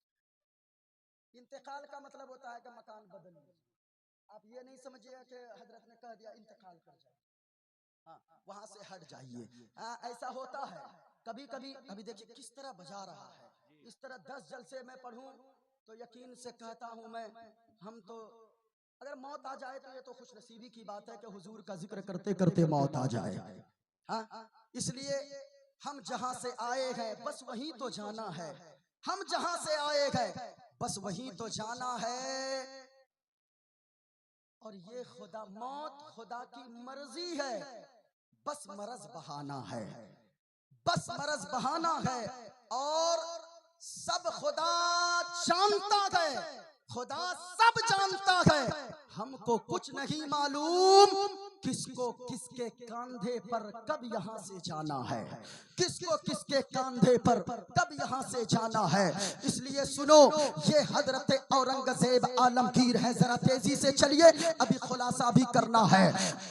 इंतकाल का मतलब होता है कि मकान बदल लीजिए। आप ये नहीं समझिए कि हजरत ने कह दिया इंतकाल कर जाइए, हाँ वहां से हट जाइए। ऐसा होता है कभी कभी। अभी देखिए किस तरह बजा रहा है, इस तरह 10 जलसे में पढ़ूं तो यकीन से कहता हूं मैं, हम तो अगर मौत आ जाए तो ये तो खुशनसीबी की बात है कि हुजूर का जिक्र करते करते मौत आ जाए। हाँ इसलिए हम जहां से आए हैं बस वहीं तो जाना है, हम जहां से आए हैं बस वहीं तो जाना है। और ये खुदा मौत खुदा की मर्जी है, बस मरज बहाना है, बस मरज बहाना है। और सब खुदा जानता है, खुदा सब जानता है, हमको कुछ नहीं मालूम किसको किसके कंधे पर कब यहाँ से जाना है, किसको किसके कंधे पर कब यहाँ से जाना है। इसलिए सुनो, ये हजरत औरंगजेब आलमगीर है। जरा तेजी से चलिए, अभी खुलासा भी करना है।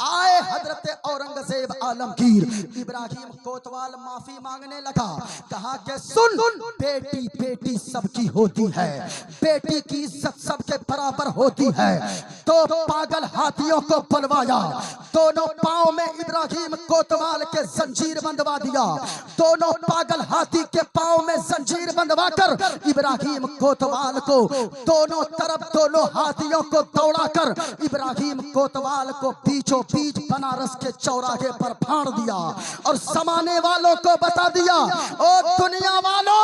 आए हजरत औरंगजेब आलमगीर, इब्राहिम कोतवाल माफी मांगने लगा, कहा कि सुन बेटी बेटी सबकी होती है, बेटी की इज्जत सबके बराबर होती है। तो पागल हाथियों को बुलवाया, दोनों पांव में इब्राहिम कोतवाल के जंजीर बंधवा दिया, दोनों पागल हाथी के पांव में जंजीर बंधवा कर इब्राहिम कोतवाल को दोनों तरफ दोनों हाथियों को दौड़ाकर इब्राहिम कोतवाल को बीचों बीच बनारस के चौराहे पर फाड़ दिया और जमाने वालों को बता दिया, ओ दुनिया वालों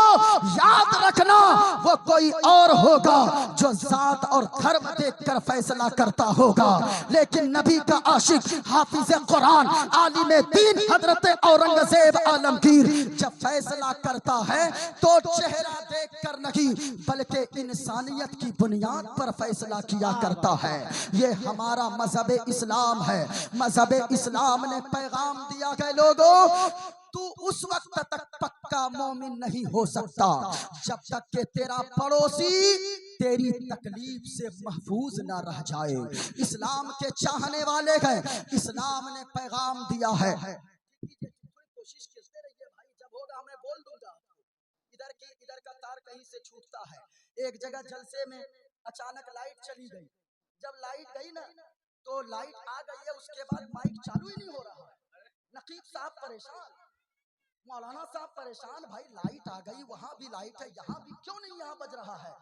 याद रखना वो कोई और होगा जो जात और धर्म देखकर फैसला करता होगा, लेकिन नबी का आशिक हाफिज कुरान, आलिम दीन हजरत औरंगजेब आलमगीर जब फैसला करता है तो चेहरा देखकर नहीं बल्कि इंसानियत की बुनियाद पर फैसला किया करता है। ये हमारा मजहब इस्लाम है। मजहब इस्लाम ने पैगाम दिया है, लोगों तू उस वक्त तक पक्का मोमिन नहीं हो सकता जब तक के तेरा पड़ोसी तेरी तकलीफ से महफूज ना रह जाए। इस्लाम के चाहने वाले हैं, इस्लाम ने पैगाम दिया है। कोशिश करते रहिए भाई, जब होगा मैं बोल दूंगा। इधर का तार कहीं से छूटता है। एक जगह जलसे में अचानक लाइट चली गई। जब लाइट गई ना तो लाइट आ गई है, उसके बाद माइक चालू ही नहीं हो रहा है। नकीब साहब परेशान, मौलाना साहब परेशान, भाई लाइट आ गई, वहां भी लाइट है, यहाँ भी क्यों नहीं यहाँ बज रहा है।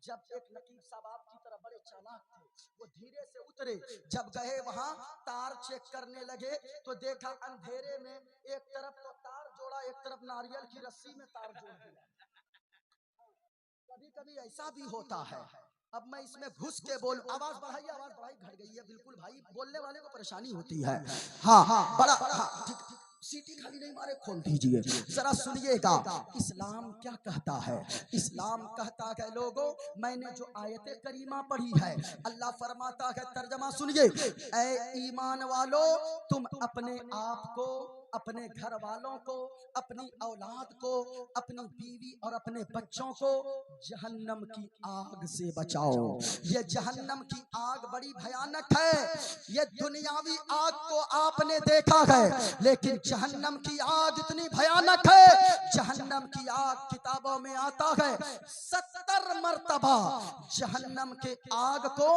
जब एक नकीब साहब आपकी तरह बड़े चालाक थे, वो धीरे से उतरे, जब गए वहां तार चेक करने लगे तो देखा अंधेरे में एक तरफ तो तार जोड़ा, एक तरफ नारियल की रस्सी में तार जोड़ दिया। कभी कभी ऐसा भी होता है। अब मैं इसमें घुस के बोल, आवाज बढ़ाई घट गई है बिल्कुल भाई, बोलने वाले को परेशानी होती है। हाँ बड़ा, हाँ ठीक, सीटी खाली नहीं मारे, खोल दीजिए जरा सुनिएगा। इस्लाम क्या कहता है? इस्लाम कहता है लोगों, मैंने जो आयत करीमा पढ़ी है, अल्लाह फरमाता है, तर्जमा सुनिए, ऐ ईमान वालों तुम अपने आप को, अपने घर वालों को, अपनी औलाद को, अपनी बीवी और अपने बच्चों को जहन्नम की आग से बचाओ। ये जहन्नम की आग बड़ी भयानक है। ये दुनियावी आग को आपने देखा है, लेकिन जहन्नम की आग इतनी भयानक है। जहन्नम की आग किताबों में आता है 70 मर्तबा जहन्नम के आग को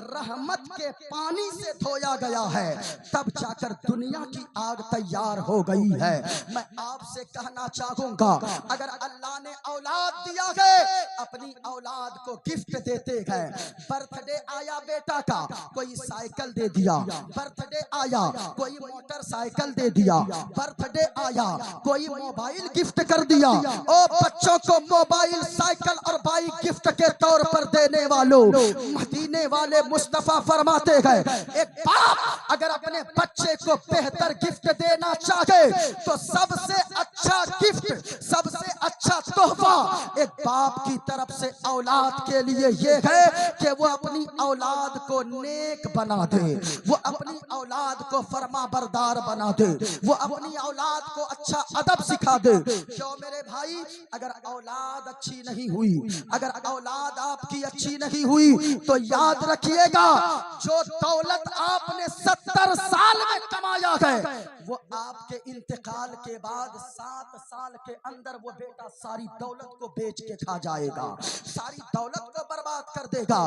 रहमत के पानी से धोया गया है, तब जाकर दुनिया की आग तैयार हो गई है। मैं आपसे कहना चाहूंगा, अगर अल्लाह ने औलाद दिया है, अपनी औलाद को गिफ्ट देते हैं। बर्थडे आया बेटा का, कोई साइकिल दे दिया, बर्थडे आया कोई मोटरसाइकिल दे दिया, बर्थडे आया कोई मोबाइल गिफ्ट कर दिया। ओ बच्चों को मोबाइल, साइकिल और बाइक गिफ्ट के तौर पर देने वालों, मदीने वाले मुस्तफा फरमाते हैं, एक बाप अगर अपने बच्चे को बेहतर गिफ्ट देना चाहे तो सबसे अच्छा गिफ्ट, सबसे अच्छा तोहफा एक बाप की तरफ से औलाद के लिए ये है कि वो अपनी औलाद को नेक बना दे, वो अपनी औलाद को फरमा बरदार बना दे, वो अपनी औलाद को अच्छा अदब सिखा दे। क्यों मेरे भाई, अगर औलाद अच्छी नहीं हुई, अगर औलाद आपकी अच्छी नहीं हुई तो याद रखिएगा, जो दौलत आपने 70 साल में कमाया है, वो आपके इंतकाल के बाद 7 साल के अंदर वो बेटा सारी दौलत को बेच के खा जाएगा, सारी दौलत को बर्बाद कर देगा।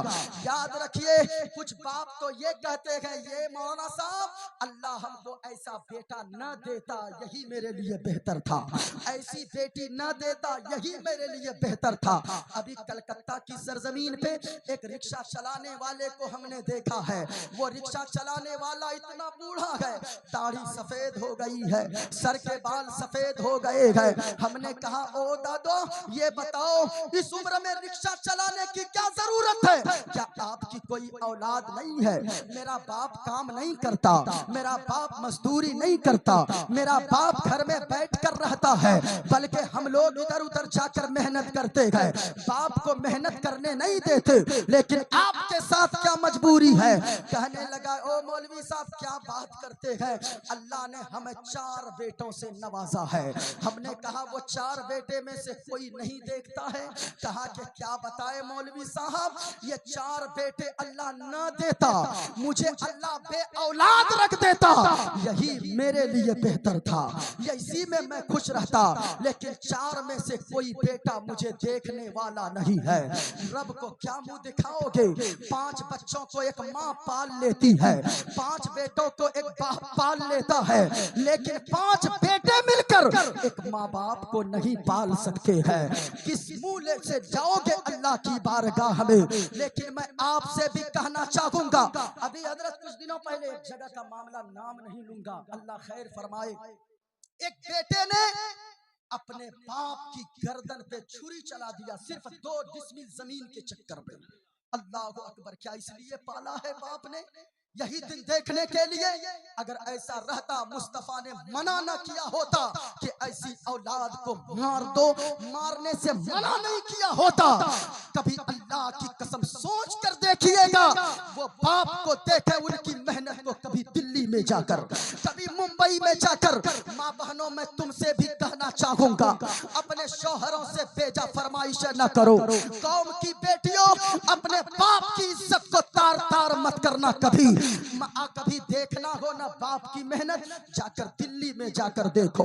याद रखिए, कुछ बाप तो ये कहते हैं, ये मौलाना साहब अल्लाह हमको ऐसा बेटा न देता यही मेरे लिए बेहतर था, ऐसी बेटी न देता यही मेरे लिए बेहतर था। अभी कलकत्ता की सरजमीन पे एक रिक्शा चलाने वाले को हमने देखा है। वो रिक्शा चलाने वाला इतना बूढ़ा है, दाढ़ी सफेद हो गई है, सर के बाल सफेद हो गए हैं। हमने कहा, ओ दादो ये बताओ, इस उम्र में रिक्शा चलाने की क्या जरूरत है? क्या आपकी कोई औलाद नहीं है? मेरा बाप काम नहीं करता, मेरा बाप मजदूरी नहीं करता, मेरा बाप घर में बैठ कर रहता है, बल्कि हम लोग इधर उधर जाकर मेहनत करते हैं, बाप को मेहनत करने नहीं देते। लेकिन आपके साथ क्या मजबूरी है? कहने लगा, ओ मौलवी साहब क्या बात करते हैं, अल्लाह ने हमें 4 बेटों से नवाजा है। हमने कहा, वो 4 बेटे में से कोई नहीं देखता है? कहा कि क्या बताए मौलवी साहब, ये 4 बेटे अल्लाह ना देता, मुझे अल्लाह बे औलाद रख देता, यही मेरे लिए बेहतर था, इसी में मैं खुश रहता। लेकिन 4 में से कोई बेटा मुझे देखने वाला नहीं है। रब को क्या मुंह दिखाओगे? 5 बच्चों को एक माँ पाल लेती है, 5 बेटों को एक बाप पाल लेता है, लेकिन 5 बेटे मिलकर एक माँ बाप को नहीं पाल सकते हैं। किस मुंह से जाओगे अल्लाह की बारगाह में? लेकिन मैं आपसे भी कहना चाहूंगा, अभी हजरत कुछ दिनों पहले एक जगह का मामला, नाम नहीं लूंगा, अल्लाह खैर फरमाए, एक बेटे ने अपने बाप की गर्दन पे छुरी चला दिया, सिर्फ 2 डिसमिल जमीन के चक्कर में। अल्लाह अकबर, क्या इसलिए पाला है बाप ने यही दिन देखने के लिए। अगर ऐसा रहता, मुस्तफा ने मना न किया होता कि ऐसी औलाद को मार दो, मारने से मना नहीं किया होता। कभी अल्लाह की कसम सोच कर देखिएगा, वो बाप को देखे उनकी मेहनत को, कभी दिल्ली में जाकर, कभी मुंबई में जाकर। माँ बहनों, मैं तुमसे भी कहना चाहूंगा, अपने शौहरों से बेजा फरमाइश न करो। कौम की बेटियों, अपने बाप की इज्जत को तार तार मत करना। कभी देखना हो ना बाप की मेहनत, जाकर दिल्ली में जाकर देखो,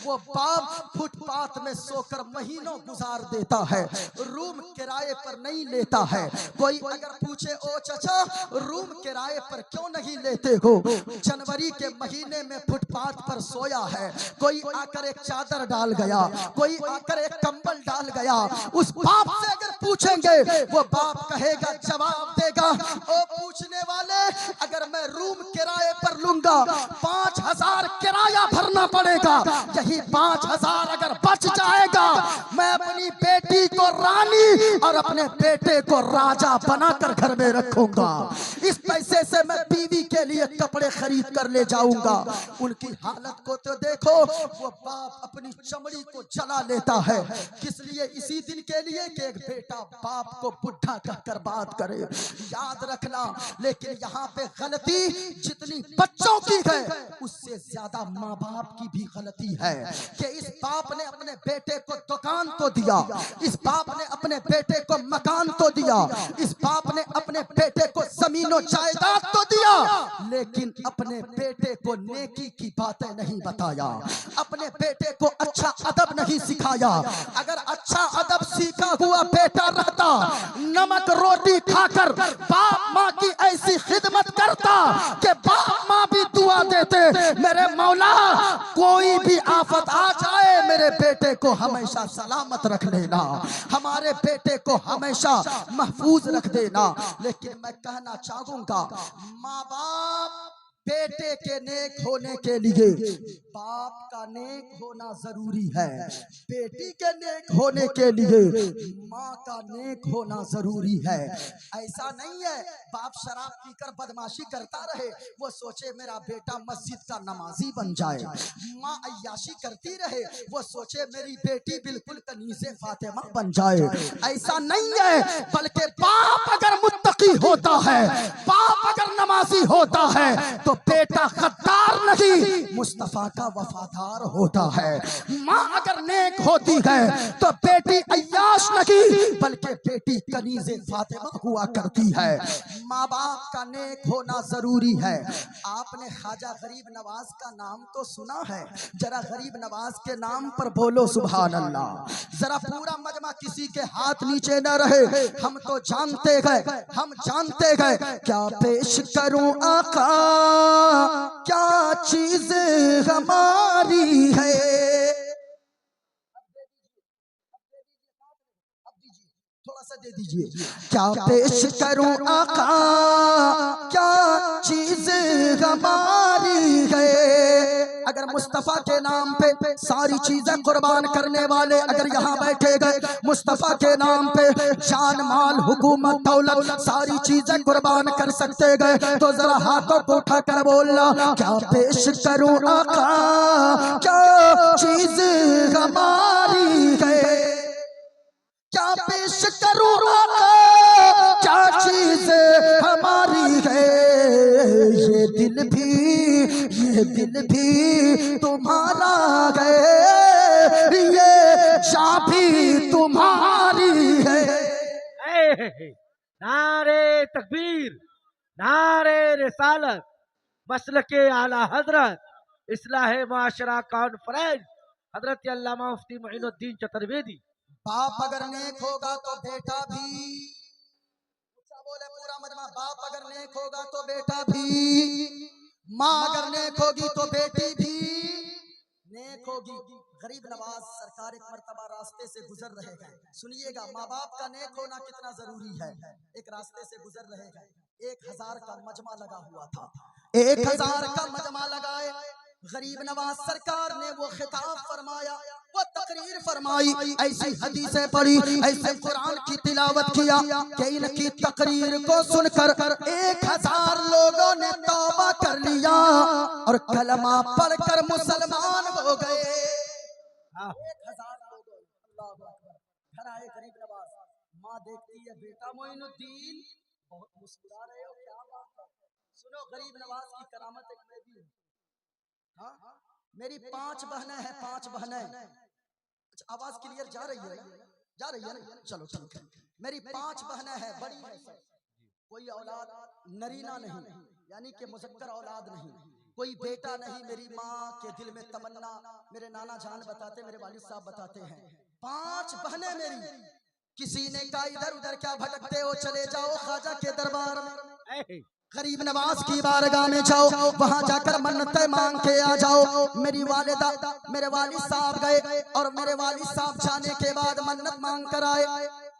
वो बाप फुटपाथ में सोकर महीनों गुजार देता है, रूम किराए पर नहीं लेता है। कोई अगर पूछे, ओ चाचा रूम किराए पर क्यों नहीं लेते हो? जनवरी के महीने में फुटपाथ पर सोया है, कोई आकर एक चादर डाल गया, कोई आकर एक कंबल डाल गया। उस बाप से अगर पूछेंगे, वो बाप कहेगा, जवाब देगा, ओ पूछने वाले, अगर मैं रूम किराए पर लूंगा 5,000 किराया भरना पड़ेगा। यही 5,000 अगर बच जाएगा, मैं अपनी बेटी को रानी और अपने बेटे को राजा बनाकर घर में रखूंगा। इस पैसे से मैं बीवी के लिए कपड़े खरीद कर ले जाऊंगा। उनकी हालत को तो देखो, वो बाप अपनी चमड़ी को जला लेता है। किस लिए? इसी दिन के लिए कि एक बेटा बाप को बुढ़ा कहकर बात करे। याद रखना, लेकिन यहाँ पे गलती जितनी बच्चों की है, उससे ज्यादा माँ बाप की भी गलती है कि इस बाप ने अपने बेटे को दुकान तो दिया, इस बाप ने अपने बेटे को मकान तो दिया, इस बाप ने अपने बेटे को जमीनों जायदाद तो दिया, लेकिन अपने बेटे को नेकी की बातें नहीं बताया, अपने बेटे को अच्छा अदब नहीं सिखाया। अगर अच्छा अदब सीखा हुआ बेटा रहता, नमक रोटी खाकर बाप माँ की ऐसी खिदमत करता कि बाप माँ भी दुआ देते, मेरे मौला कोई भी आफत आ जाए, मेरे बेटे को हमेशा सलामत रख लेना, हमारे बेटे को हमेशा महफूज रख देना। लेकिन मैं कहना चाहूंगा, माँ बाप बेटे के नेक होने के लिए बाप का नेक होना जरूरी है, बेटी के नेक होने के लिए माँ का नेक होना जरूरी है। ऐसा नहीं है बाप शराब पीकर बदमाशी करता रहे, वो सोचे मेरा बेटा मस्जिद का नमाजी बन जाए, माँ अय्याशी करती रहे, वो सोचे मेरी बेटी बिल्कुल कनीज़े फातिमा बन जाए। ऐसा नहीं है, बल्कि बाप अगर मुत्तकी होता है, बाप अगर नमाजी होता है, तो बेटा गद्दार नहीं, मुस्तफा का वफादार होता है। माँ अगर नेक होती है तो बेटी अय्याश नहीं, बल्कि बेटी कनीज़े फातिमा हुआ करती है। माँ बाप का नेक होना जरूरी है। आपने ख्वाजा गरीब नवाज का नाम तो सुना है, जरा गरीब नवाज के नाम पर बोलो सुभान अल्लाह। जरा पूरा मजमा किसी के हाथ नीचे न रहे, हम तो जानते गए, हम जानते गए। क्या पेश करूं आका, क्या चीज हमारी है। थोड़ा सा दे दीजिए। क्या पेश करूं आका, क्या चीज हमारी है। अगर मुस्तफा के नाम पे सारी चीजें कुर्बान करने वाले अगर यहाँ बैठे गए, मुस्तफा के नाम पे जान माल हुकूमत दौलत सारी चीजें कुर्बान कर सकते गए, तो जरा हाथों को उठा कर बोलना, क्या पेश करूं आका, क्या चीज हमारी है। क्या पेश करूं आका, क्या चीज हमारी है। ये दिल भी तुम्हारा है, ये जान भी तुम्हारी है। नारे तकबीर, नारे रिसालत, मसलके आला हजरत, इस्लाह माशरा कॉन्फ्रेंस, हजरत अल्लामा मुफ्ती मोइनुद्दीन चतुर्वेदी। बाप अगर नेक होगा तो बेटा भी, बोले पूरा मजमा, बाप अगर नेक होगा तो बेटा भी, माँ अगर नेक होगी तो बेटी भी नेक होगी। गरीब नवाज सरकार एक मर्तबा रास्ते से गुजर रहे हैं, सुनिएगा माँ बाप का नेक होना कितना जरूरी है। एक रास्ते से गुजर रहे हैं, 1000 का मजमा लगा हुआ था, 1000 का मजमा लगाए। गरीब नवाज सरकार ने वो खिताब फरमाया, वो तकरीर फरमाई, ऐसी हदीसें पढ़ी, ऐसे कुरान की तिलावत किया कि इनकी तकरीर को सुनकर 1000 लोगों ने और कलमा पढ़कर मुसलमान हो गए। 1000 लोग। अल्लाह अकबर। घर आए गरीब नवाज, माँ देखती है बेटा मोइनुद्दीन बहुत मुस्कुरा रहे हो, क्या बात है। सुनो गरीब नवाज की करामत एक मैं भी हूँ। हाँ, मेरी 5 बहनें हैं, 5 बहनें। अच्छा, आवाज क्लियर जा रही है? जा रही है ना? चलो ठीक है। मेरी 5 बहनें हैं, बड़ी है सब। कोई औलाद नरीना नहीं, यानी कि मुज़क्कर औलाद नहीं, कोई बेटा नहीं। मेरी माँ के दिल में तमन्ना मेरे नाना जान बताते, मेरे वालिद साहब बताते हैं, 5 बहनें मेरी। किसी ने कहा इधर उधर क्या भटकते हो, चले जाओ ख्वाजा के दरबार में, गरीब नवाज की बारगाह में जाओ, वहां जाकर मन्नतें मांग के आ जाओ। मेरी वालिदा मेरे वालिद साहब गए और मेरे वालिद साहब जाने के बाद मन्नत मांग कर आए।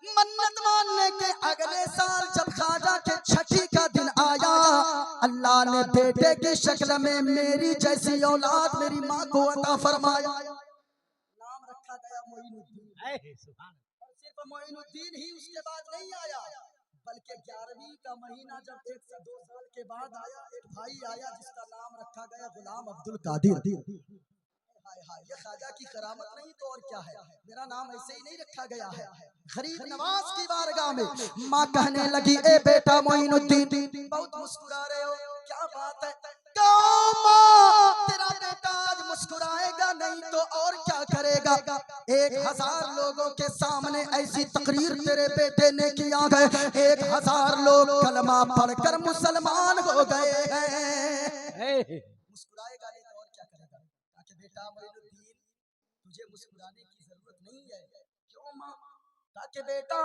मन्नत मानने के अगले साल जब ख्वाजा के छठी का दिन आया, अल्लाह ने बेटे की शक्ल में मेरी जैसी औलाद मेरी माँ को अता फरमाया। नाम रखा गया मोइनुद्दीन। और सिर्फ मोइनुद्दीन ही उसके बाद नहीं आया, बल्कि 11वीं का महीना जब 1 से 2 साल के बाद आया, एक भाई आया जिसका नाम रखा गया गुलाम अब्दुल कादिर। हाय हाय, ये ख्वाजा की करामत नहीं तो और क्या है। मेरा नाम ऐसे ही नहीं रखा गया है। गरीब नवाज की बारगाह में माँ कहने लगी, ए बेटा मोइनुद्दीन, बहुत मुस्कुरा रहे हो, क्या बात है। माँ, तेरा बेटा आज मुस्कुराएगा नहीं तो और क्या करेगा। 1000 लोगों के सामने ऐसी तकरीर तेरे बेटे ने किया गए, 1000 लोग कलमा पढ़कर मुसलमान हो गए। मुस्कुराएगा नहीं तो और क्या करेगा। ताकि बेटा मोइनुद्दीन, तुझे मुस्कुराने की जरूरत नहीं है। क्यों माँ? ताकि बेटा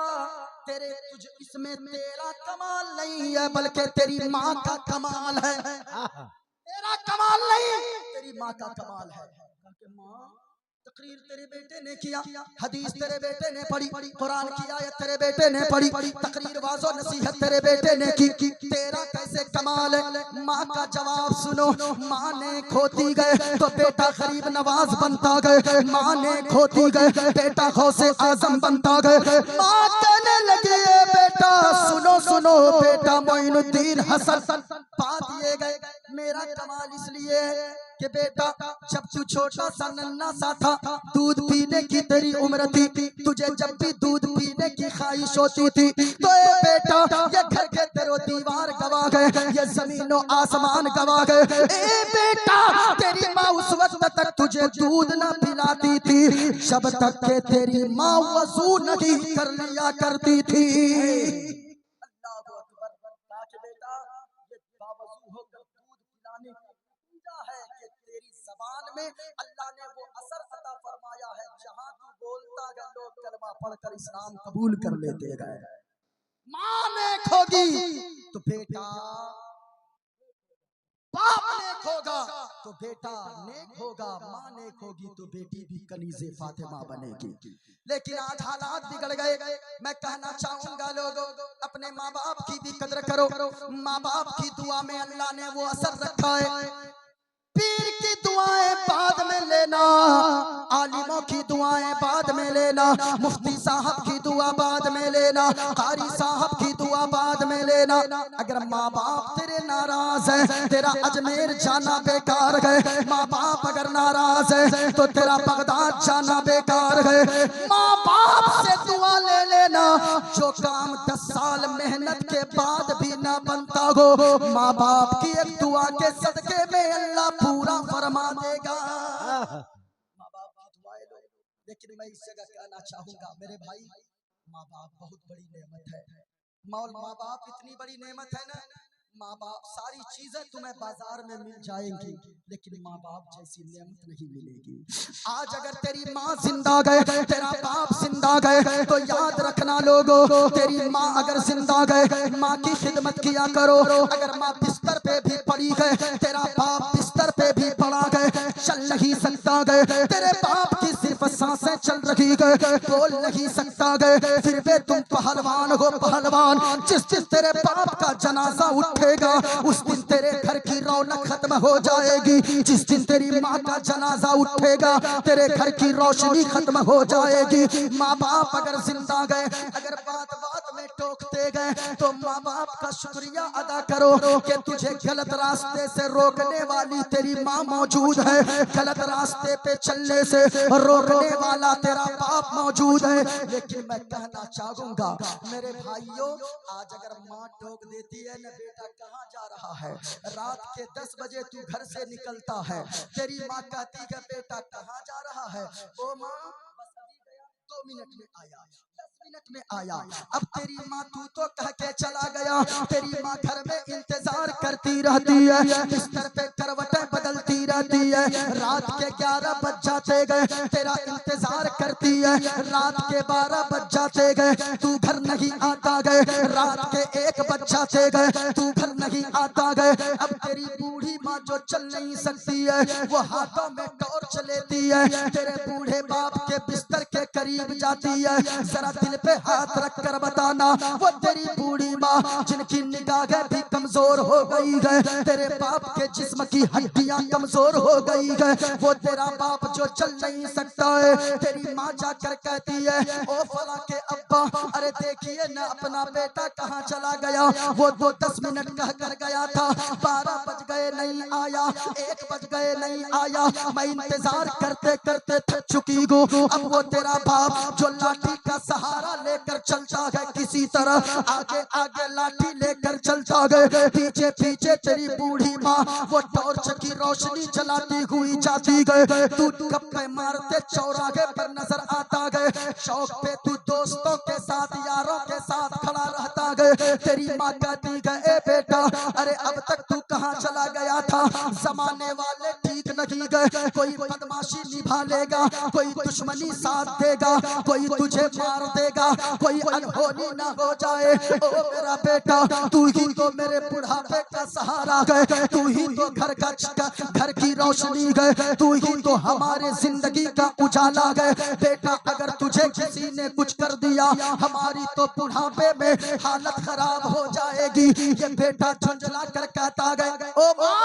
इसमें तेरा कमाल नहीं है, बल्कि तेरी माँ का कमाल है। तेरा कमाल नहीं, तेरी माँ का कमाल है। ताकि माँ, तकरीर तेरे बेटे ने किया, हदीस तेरे बेटे ने पढ़ी, कुरान की आयत तेरे बेटे ने पढ़ी, तकरीर वाज़ो नसीहत तेरे बेटे ने की, तेरा कैसे कमाल है। माँ का जवाब सुनो, माँ ने खोती गए तो बेटा गरीब नवाज बनता गए, माँ ने खोती गए बेटा गौसे आजम बनता गए। माँ कहने लगी, बेटा सुनो सुनो, बेटा मोइनुद्दीन हसन पा दिए गए। मेरा कमाल इसलिए कि बेटा जब तू छोटा सा नन्ना सा था, दूध पीने की तेरी उम्र थी, तुझे जब भी दूध पीने की ख्वाहिश होती थी तो ए बेटा ये घर के तेरो दीवार गवा गए, ये जमीनो आसमान गवा गए। ए बेटा तेरी माँ उस वक्त तक तुझे दूध न पिलाती थी जब तक के तेरी माँ वजू नहीं कर लिया करती थी। अल्लाह ने वो असर अता फरमाया है, जहां तू बोलता गया लोग कलमा पढ़कर इस्लाम कबूल कर लेते गए। माँ नेक होगी तो बेटा, बाप नेक होगा तो बेटा नेक होगा, माँ नेक होगी तो बेटी भी कनीज़े फातिमा बनेगी। लेकिन आज हालात बिगड़ गए। मैं कहना चाहूंगा लोगों, अपने माँ बाप की भी कदर करो। माँ बाप की दुआ में अल्लाह ने वो असर रखा है। पीर की दुआएं बाद में लेना, आलिमों की दुआएं बाद में लेना, मुफ्ती साहब की दुआ बाद में लेना, कारी साहब की दुआ बाद में लेना। अगर माँ बाप तेरे नाराज है, तेरा अजमेर जाना बेकार है। माँ बाप अगर नाराज है तो तेरा बगदाद जाना बेकार है। माँ बाप से दुआ ले लेना, जो काम 10 साल मेहनत के बाद भी ना बनता हो, माँ बाप की एक दुआ के सदके में अल्लाह पूरा फरमा देगा। माँ बाप की दुआएं लो। लेकिन मैं इस जगह कहना चाहूंगा मेरे भाई, माँ बाप बहुत बड़ी नेमत है। माँ बाप इतनी बड़ी नेमत है ना, माँ बाप सारी चीजें तुम्हें बाजार में मिल जाएंगी, लेकिन माँ बाप जैसी नेमत नहीं मिलेगी। आज अगर तेरी माँ जिंदा गए, तेरा बाप जिंदा गए, तो याद रखना लोगों, तेरी माँ अगर जिंदा गए, माँ की खिदमत किया करो। अगर माँ बिस्तर पे भी पड़ी गए, तेरा बाप बिस्तर पे भी पड़ा गए, चल नहीं सकता गए, तेरे बाप की सिर्फ सांसें चल रही गए, बोल नहीं सकता गए, फिर भी तुम पहलवान हो पहलवान। जिस दिन तेरे बाप का जनाजा उठेगा उस दिन तेरे घर की रौनक खत्म हो जाएगी। जिस दिन तेरी माँ का जनाजा उठेगा तेरे घर की रोशनी खत्म हो जाएगी। माँ बाप अगर जिंदा गए, अगर बात बात में टोकते गए तो माँ बाप का शुक्रिया अदा करो कि तुझे गलत रास्ते से रोकने वाली तेरी माँ मौजूद है, गलत रास्ते पे चलने से रोकने वाला तेरा बाप मौजूद है। लेकिन मैं कहना चाहूंगा मेरे भाइयों, आज अगर माँ टोक देती है ना, बेटा कहाँ जा रहा है, रात के 10 बजे तू घर से निकलता है, तेरी माँ कहती है बेटा कहाँ जा रहा है, ओ माँ बस अभी गया, 2 मिनट में आया, 10 मिनट में आया। अब तेरी माँ तू तो कह के चला गया, तेरी माँ घर में इंतजार करती रहती है, बिस्तर पे करवटें बदलती रहती है, रात के 11 बज जाते गए तेरा इंतजार करती है, रात के 12 बज जाते गए तू घर नहीं आता गए, रात के 1 बज जाते गए तू घर नहीं आता गए। अब तेरी बूढ़ी माँ जो चल नहीं सकती है वो हाथों में टॉर्च लेती है, तेरे बूढ़े बाप के बिस्तर के करीब जाती है, जरा दिल पे हाथ रख कर बताना वो तेरी बूढ़ी माँ जिनकी निगाहें भी कमजोर हो गई है, तेरे बाप के जिस्म की हड्डियां कमजोर हो गई है, वो तेरा बाप जो चल नहीं सकता है, तेरी माँ जाकर कहती है ओ फला के अब्बा, अरे देखिए ना अपना बेटा कहाँ चला गया, वो 10 मिनट कह कर गया था, 12 बज गए नहीं आया, 1 बज गए नहीं आया, मैं इंतजार करते करते थक चुकी हूँ। अब वो तेरा बाप जो लाठी का सहारा लेकर चलता है, किसी तरह आगे आगे लाठी लेकर चलता है, पीछे पीछे तेरी बूढ़ी माँ वो टॉर्च की रोशनी जलाती हुई जाती गए, तू गप्पे मारते चौराहे पर नजर आता गए, शौक पे तू दोस्तों के साथ यारों के साथ खड़ा रहता गए, तेरी माँ कहती गए ए बेटा अरे अब तक तू कहाँ चला गया था, जमाने वाले ठीक नहीं गए, कोई बदमाशी निभा लेगा, कोई दुश्मनी साथ देगा, कोई तुझे मार देगा, कोई अनहोनी ना हो जाए, ओ मेरा बेटा तू ही तो मेरे बुढ़ापे का सहारा गए, तू ही तो घर की रोशनी गए, तू ही तो हमारे जिंदगी का उजाला गए, बेटा अगर तुझे किसी ने कुछ कर दिया हमारी तो बुढ़ापे में हालत खराब हो जाएगी। ये बेटा झुंझला कर कहता गए ओ माँ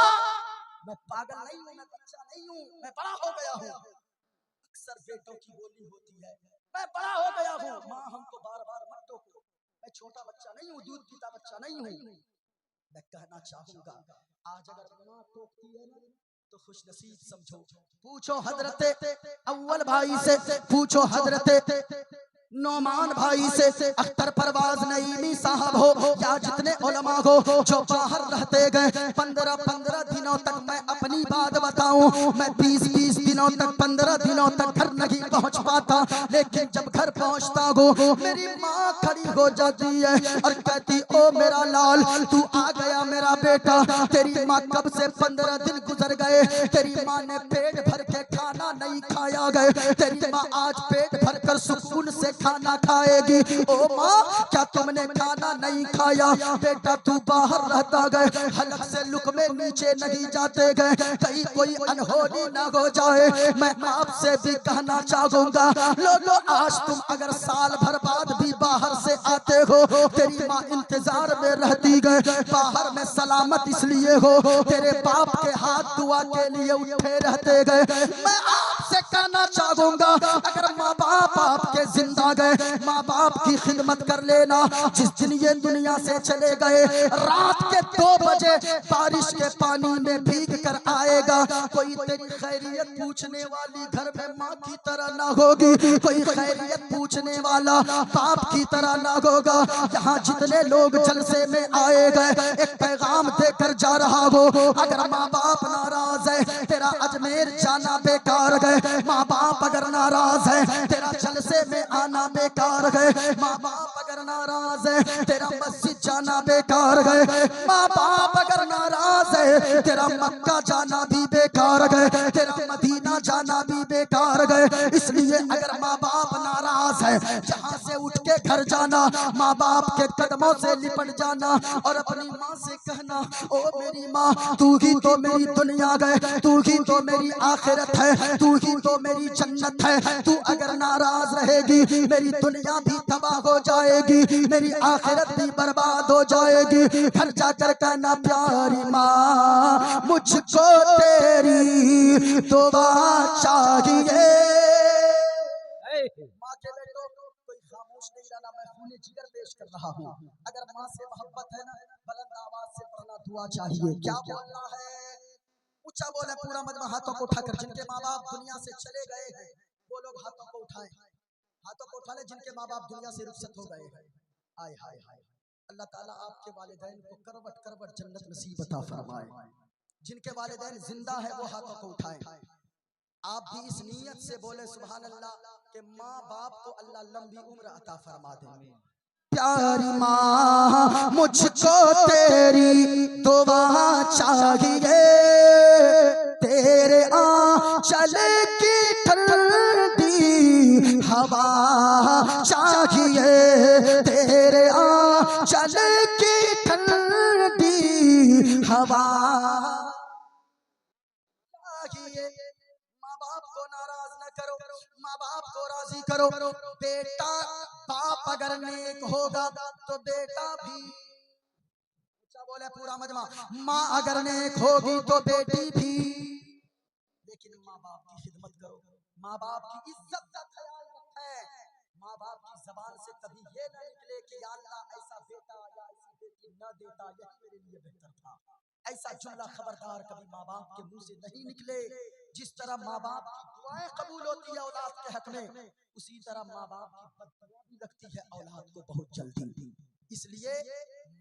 मैं पागल नहीं हूँ, मैं बच्चा नहीं हूँ, मैं बड़ा हो गया हूँ। अक्सर बेटों की बोली होती है मैं बड़ा हो गया हूँ, माँ हमको बार बार मत टोको, मैं छोटा बच्चा नहीं हूँ, दूध पीता बच्चा नहीं हूँ। मैं कहना चाहूंगा आज अगर माँ टोकती है ना तो खुश नसीब समझो। पूछो हजरते अव्वल भाई से, पूछो हजरते नौमान भाई से, अख्तर परवाज नईमी साहब हो या जितने उलमा हो जो बाहर रहते गए 15-15 दिनों तक, मैं अपनी बात बताऊं मैं 20-20 दिनों तक 15 दिनों तक घर नहीं पहुंच पाता, लेकिन जब घर पहुंचता हूँ मेरी माँ खड़ी हो जाती है और कहती ओ मेरा लाल तू आ गया मेरा बेटा, तेरी माँ कब से 15 दिन गुजर गए, तेरी माँ ने पेट भर के खाना नहीं खाया गए, तेरी माँ आज पेट भर कर सुकून से खाना खाएगी। ओ माँ क्या तुमने खाना नहीं खाया, बेटा तू बाहर रहता गए, हलक से लुकमे नीचे नहीं जाते गए, कहीं कोई अनहोनी ना हो जाए। मैं आपसे भी कहना चाहूंगा लोगों आज तुम अगर साल भर बाद भी बाहर से आते हो, तेरी माँ इंतजार में रहती गए, बाहर में सलामत इसलिए हो तेरे बाप के हाथ दुआ के लिए उठे रहते गए। मैं आपसे कहना चाहूंगा अगर माँ बाप आपके जिंदा गए, माँ बाप की खिदमत कर लेना। जिस दिन ये दुनिया से चले गए रात के 2 बजे बारिश के पानी में भीग कर आएगा, कोई तेरी खैरियत पूछने वाली घर में माँ की तरह ना होगी, कोई खैरियत पूछने वाला बाप की तरह ना होगा। यहाँ जितने लोग जलसे में आए गए एक पैगाम देकर जा रहा हो, अगर माँ बाप नाराज है तेरा अजमेर जाना बेकार गए, माँ बाप अगर नाराज है तेरा जलसे में आना बेकार गए, माँ बाप अगर नाराज है तेरा मस्जिद जाना बेकार गए, माँ बाप अगर नाराज है तेरा मक्का जाना भी बेकार गए, तेरा मदीना जाना भी बेकार गए। इसलिए अगर माँ बाप नाराज है जहाँ से उठ के घर जाना, माँ बाप के कदमों से लिपट जाना और अपनी माँ से कहना ओ मेरी माँ तू ही तो मेरी दुनिया गए, तू ही तो मेरी आखिरत है, तू ही तो मेरी जन्नत है, तू अगर नाराज रहेगी मेरी दुनिया भी तबाह हो जाएगी, मेरी आखिरत भी बर्बाद हो जाएगी। घर जाकर कहना प्यारी माँ मुझको तेरी दुआ चाहिए। माँ के बेटो कोई खामोश नहीं रहना, मैं खून जिगर पेश कर रहा हूँ। अगर माँ से मोहब्बत है ना, बुलंद आवाज से पढ़ना दुआ चाहिए। क्या बोलना है? ऊंचा बोले पूरा मजमा हाथों को उठाकर। जिनके माँ बाप दुनिया से चले गए हैं वो लोग हाथों को उठाएं, हाथों को उठा ले। जिनके माँ बाप दुनिया से रुखसत हो गए हैं, आय हाय हाय, अल्लाह ताला आपके वालिदैन को करवट करवट जन्नत नसीब अता फरमाए। जिनके वालिदैन जिंदा है वो हाथों को उठाएं। आप भी इस नीयत से बोले सुभान अल्लाह कि माँ बाप को अल्लाह लंबी उम्र अता फरमा दे। प्यारी माँ मुझको तेरी दुआ चाहिए, तेरे आंचल की ठंडी हवा चाहिए, तेरे आंचल की ठंडी हवा चाहिए। माँ बाप को नाराज न करो, माँ बाप को राजी करो। बेटा बाप अगर नेक होगा तो बेटा भी, अच्छा बोले पूरा मजमा, माँ अगर नेक होगी तो बेटी भी। लेकिन माँ बाप की खिदमत करो, माँ बाप की इज्जत का ख्याल रखें। माँ बाप की जबान से कभी ये न निकले कि या अल्लाह ऐसा बेटा या ऐसी बेटी न देता, यही मेरे लिए बेहतर था। ऐसा जुमला खबरदार कभी माँ बाप के मुंह से नहीं निकले। जिस तरह माँ बाप की दुआएं कबूल होती है औलाद के हक में, उसी तरह माँ बाप की बददुआ भी लगती है औलाद को बहुत जल्दी। इसलिए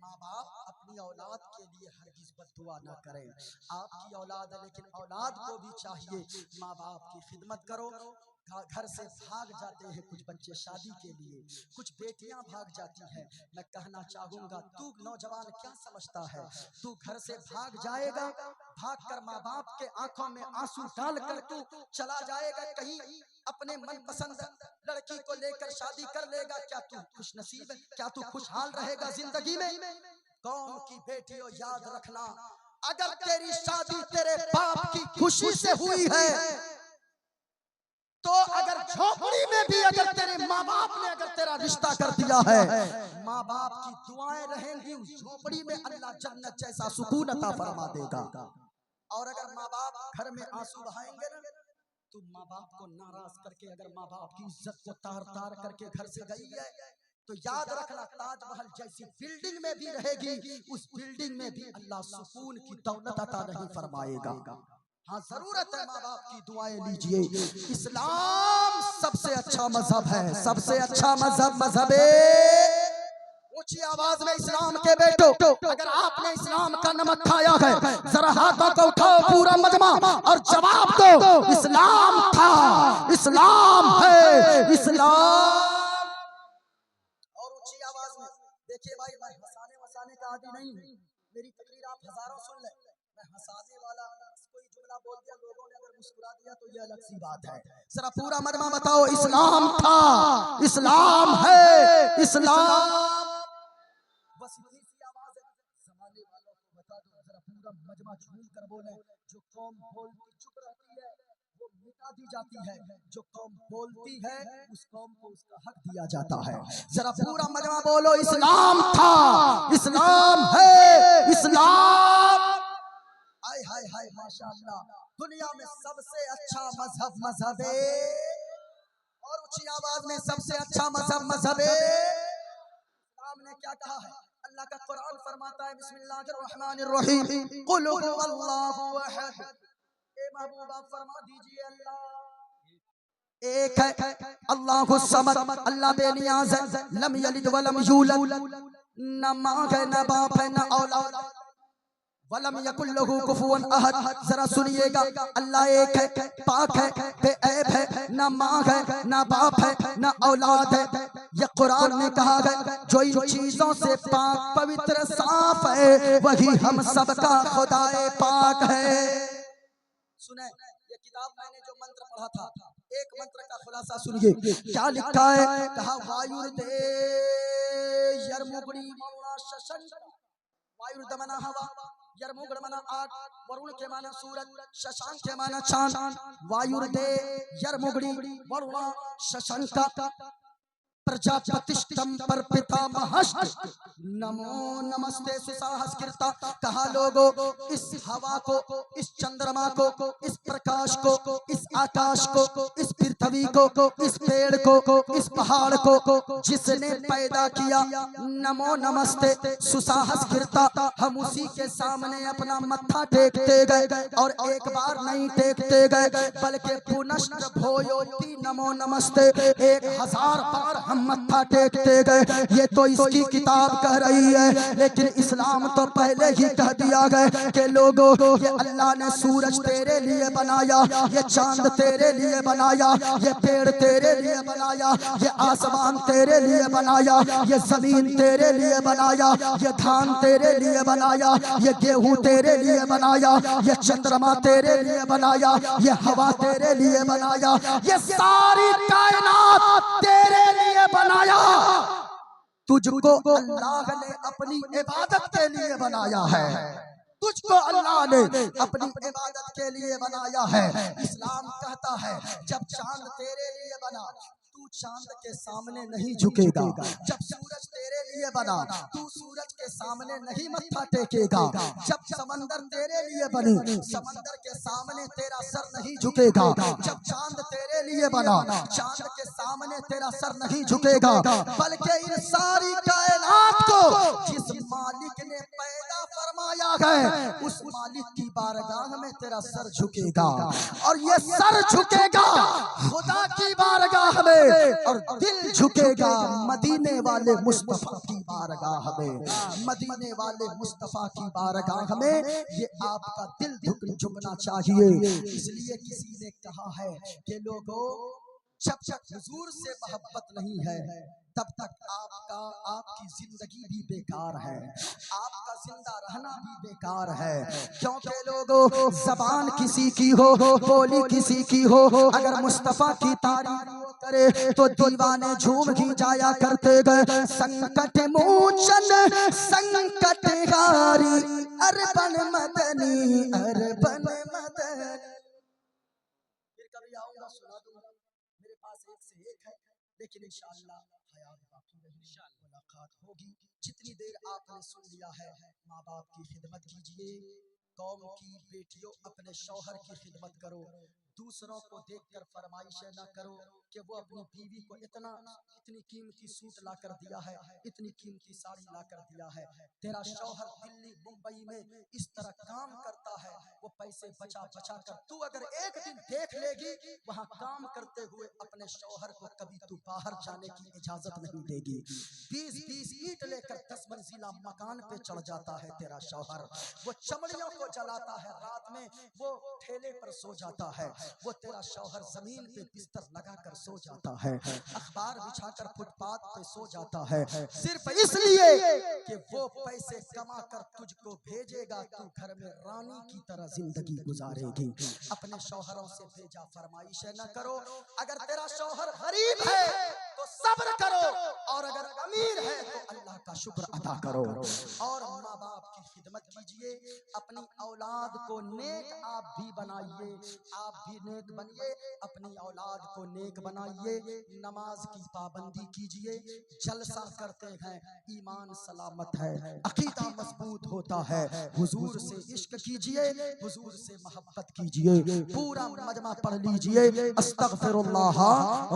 माँ बाप अपनी औलाद के लिए हरगिज बददुआ ना करें। आपकी औलाद है लेकिन औलाद को भी चाहिए माँ बाप की खिदमत करो। घर से भाग जाते हैं कुछ बच्चे शादी के लिए, कुछ बेटियां भाग जाती हैं। मैं कहना चाहूंगा, तू नौजवान क्या समझता है? तू घर से भाग जाएगा, भागकर माँ बाप के आंखों में आंसू डालकर तू चला जाएगा कहीं, अपने मनपसंद लड़की को लेकर शादी कर लेगा। क्या तू खुश नसीब है? क्या तू खुशहाल रहेगा जिंदगी में? कौम की बेटियों याद रखना, अगर तेरी शादी तेरे बाप की खुशी से हुई है तो अगर झोपड़ी में भी अगर तेरे माँ बाप ने अगर तेरा रिश्ता कर दिया है, माँ बाप की दुआएं रहेंगी उस झोपड़ी में, अल्लाह जन्नत जैसा सुकून अता फरमा देगा। और अगर माँ बाप घर में आंसू बहाएंगे ना, तो माँ बाप को नाराज करके अगर माँ बाप की इज्जत को तार तार करके घर से गई है तो याद रखना, ताजमहल जैसी बिल्डिंग में भी रहेगी, उस बिल्डिंग में भी अल्लाह सुकून की दौलत अता नहीं फरमाएगा। हाँ, जरूरत है माँ बाप की दुआएं लीजिए। इस्लाम सबसे अच्छा मजहब है, सबसे अच्छा मजहब ऊंची आवाज में इस्लाम के बेटो, अगर आपने इस्लाम का नमक खाया है जरा हाथों को उठाओ पूरा मजमा और जवाब दो, इस्लाम था, इस्लाम है, इस्लाम। और ऊंची आवाज में देखिए भाई, मैं हंसाने वसाने का आदि नहीं हूँ। मेरी तकरीर आप हजारों सुन ले, मैं हंसाने वाला कोई जुमला बोल दिया, लोगों ने अगर मुस्कुरा दिया तो ये अलग सी बात है। जरा पूरा मजमा बताओ, इस्लाम था, इस्लाम है, इस्लाम। बस इतनी सी आवाज है, जमाने वालों को बता दो, जरा पूरा मजमा झूम कर बोले। जो कौम बोलती चुप रहती है वो मिटा दी जाती है, जो कौम बोलती है उस कौम को उसका हक दिया जाता है। जरा पूरा मजमा बोलो, इस्लाम था, इस्लाम है, इस्लाम। हाय हाय हाय, माशाअल्लाह, दुनिया में सबसे अच्छा मजहब है। और ऊंची आवाज में सबसे अच्छा मजहब है। इस्लाम ने क्या कहा है? अल्लाह का कुरान फरमाता है, बिस्मिल्लाहिर्रहमानिर्रहीम, कुल हुवल्लाहु अहद। ए महबूब आप फरमा दीजिए, अल्लाह एक है, अल्लाहु समद, अल्लाह बेनियाज है, लम यलिद वलम यूलद, न माँ है न बाप है न औलाद, वलम यकुल लहू कुफुवन अहद। जरा सुनिएगा, अल्लाह एक है, पाक है, बेऐब है, न माँ है न बाप है न औलाद है। यह कुरान में कहा है, जो इन चीजों से पाक पवित्र साफ है वही हम सबका खुदाए पाक है। सुने, ये किताब मैंने जो मंत्र पढ़ा था, एक मंत्र का खुलासा सुनिए क्या लिखा है। कहा, वायुर्दे यर्मुगुणी मौला शशंक, वायुर्द मना हवा, यर्मुगुण मना आग, वरुण के माना सूरज, शशांक के माना चांद। वायुर्दे यर्मुगुणी वरुण शशंक, प्रजापतिष्ठम पर पितामहश्च नमो नमस्ते सुसाहस्कृता। कहा लोगों, इस हवा को, इस चंद्रमा को, इस प्रकाश को, इस आकाश को, इस पृथ्वी को, इस पेड़ को, इस पहाड़ को जिसने पैदा किया, नमो नमस्ते सुसाहस्कृता। हम उसी के सामने अपना मत्था टेकते गए और एक बार नहीं टेकते गए बल्कि पुनश्च भोयोति नमो नमस्ते 1000 बार हम मत्था टेकते गए। ये तो इसकी किताब कह रही है, लेकिन इस्लाम तो पहले ही कह दिया गया कि लोगों, ये अल्लाह ने सूरज तेरे लिए बनाया, ये चांद तेरे लिए बनाया, ये पेड़ तेरे लिए बनाया, ये आसमान तेरे लिए बनाया, ये जमीन तेरे लिए बनाया, ये धान तेरे लिए बनाया, ये गेहूं तेरे लिए बनाया, ये चंद्रमा तेरे लिए बनाया, ये हवा तेरे लिए बनाया, ये सारी कायनात तेरे लिए बनाया। तुझको अल्लाह ने अपनी इबादत के लिए बनाया है, तुझको अल्लाह ने अपनी इबादत के लिए बनाया है। इस्लाम कहता है जब चांद तेरे लिए बना तू चांद के सामने नहीं झुकेगा, जब सूरज तेरे लिए बना तू सूरज के सामने नहीं मत्था टेकेगा, जब समंदर तेरे लिए बने समंदर के सामने तेरा सर नहीं झुकेगा, जब चांद तेरे लिए बना चांद के सामने तेरा सर नहीं झुकेगा, बल्कि इन सारी कायनात को जिस मालिक ने पैदा फरमाया है उस मालिक की बारगाह में तेरा सर झुकेगा। और ये सर झुकेगा खुदा की बारगाह में और दिल झुकेगा मदीने वाले मुस्तफा की बारगाह में। मदीने वाले मुस्तफा की बारगाह में ये आपका दिल झुकना चाहिए। इसलिए किसी ने कहा है कि लोगों, जब तक हुजूर से मोहब्बत नहीं है तब तक आपकी जिंदगी भी बेकार है, आपका जिंदा रहना भी बेकार है। क्योंकि लोगों, जबान किसी की हो, बोली किसी की हो, अगर मुस्तफा की तारीफ करे तो दीवाने झूम ही जाया करते गए। संकट मोचन संकट हारी अरबन मदनी अरबन मदनी। फिर कभी आऊंगा सुना दूंगा, मेरे पास एक से एक है, लेकिन इंशाअल्लाह हयात बाकी रहेगी, मुलाकात होगी। जितनी देर आपने सुन लिया है, माँ बाप की खिदमत कीजिए, कौम की बेटियों अपने शौहर की खिदमत करो, दूसरों को देखकर फरमाइशें न करो कि वो अपनी बीवी को इतनी कीमती सूट ला कर दिया है, इतनी कीमती साड़ी ला कर दिया है। तेरा शौहर दिल्ली मुंबई में इस तरह काम करता है, वो पैसे बचा बचा कर तू अगर एक दिन देख लेगी वहां काम करते हुए अपने शौहर को, कभी तू बाहर जाने की इजाजत नहीं देगी। 20-20 ईंट लेकर 10 मंजिला मकान पे चढ़ जाता है तेरा शौहर, वो चमड़ियों को जलाता है, रात में वो ठेले पर सो जाता है, वो तेरा शौहर जमीन पे बिस्तर लगाकर सो जाता है, अखबार बिछाकर फुटपाथ पे सो जाता है, सिर्फ इसलिए कि वो पैसे कमा कर तुझको भेजेगा, तू घर में रानी की तरह जिंदगी गुजारेगी। अपने शौहरों से भेजा फरमाइश न करो। अगर तेरा शौहर गरीब है तो सब्र करो, और अगर अमीर है तो अल्लाह का शुक्र अदा करो। और माँ बाप की खिदमत कीजिए, अपनी औलाद को नेक आप भी बनाइए, आप भी नेक बनिए, अपनी औलाद को नेक बनाइए, नमाज की पाबंदी कीजिए। जलसा करते हैं, ईमान सलामत है, अकीदा मजबूत होता है। हुजूर से इश्क कीजिए, हुजूर से मोहब्बत कीजिए। पूरा मजमा पढ़ लीजिए, अस्तगफिरुल्लाह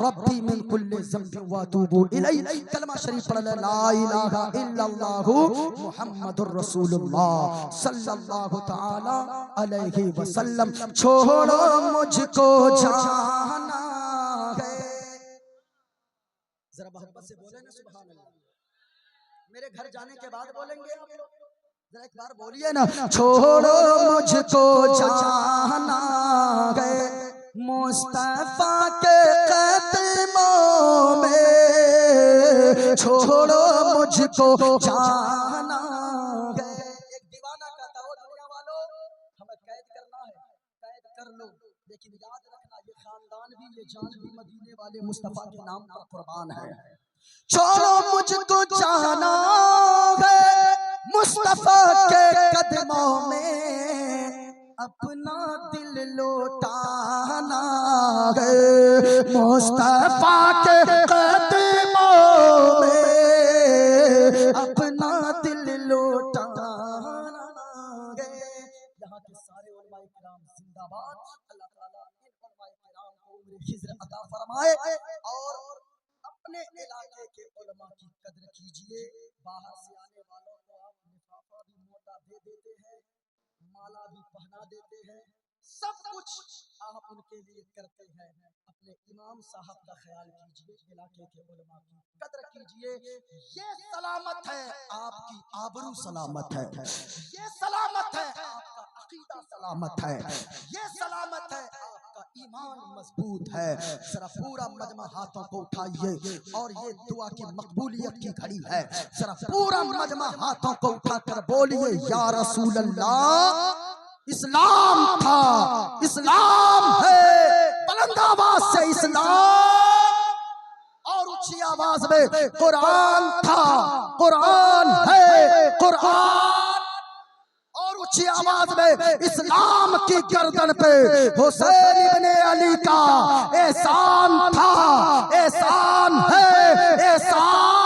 रब्बी मिन कुल्ली ज़ंबिन व अतूबु इलैहि। कलमा शरीफ पढ़ ले, ला इलाहा इल्लल्लाहु मुहम्मदुर रसूलुल्लाह सल्लल्लाहु तआला अलैहि वसल्लम। छोड़ो मुझको जाना है। जरा मोहब्बत से बोले ना सुभान अल्लाह। मेरे घर जाने के बाद बोलेंगे आप लोग, जरा एक बार बोलिए ना, छोड़ो मुझको जाना है मुस्तफा के कदमों में, छोड़ो मुझको जाना है। एक दीवाना कहता हो, दुनिया वालों हमें कैद करना है, कैद कर लो, लेकिन याद रखना ये खानदान भी, ये जान भी मदीने वाले मुस्तफा के नाम पर कुर्बान है। छोड़ो मुझको जाना है मुस्तफा के कदमों में, अपना दिल लौटाना है मुस्तफा के कदमों यहाँ के सारे उलमाए किराम जिंदाबाद। अल्लाह ताला इन उलमाए किराम को उम्र खिज़्र अता फरमाए और अपने इलाके के उलमा की कदर कीजिए। बाहर से आने वालों को आप लिफाफा भी मोटा दे देते हैं, माला भी पहना देते हैं, सब कुछ आप उनके लिए करते हैं। अपने इमाम साहब का ख्याल कीजिए, इलाके के उलमा की कदर कीजिए। ये सलामत है, आपकी आबरू सलामत है, ये सलामत है, आपका अकीदा सलामत है, ये सलामत है, आपका ईमान मजबूत है। जरा पूरा मजमा हाथों को उठाइए और ये दुआ की मकबूलियत की घड़ी है। जरा पूरा मजमा हाथों को उठाकर बोलिए या रसूल अल्लाह। इस्लाम था, इस्लाम है, बुलंद आवाज से इस्लाम, और ऊंची आवाज में कुरान था, कुरान है, कुरान, और ऊंची आवाज में इस्लाम की गर्दन पे हुसैन इब्ने अली का एहसान था, एहसान है, एहसान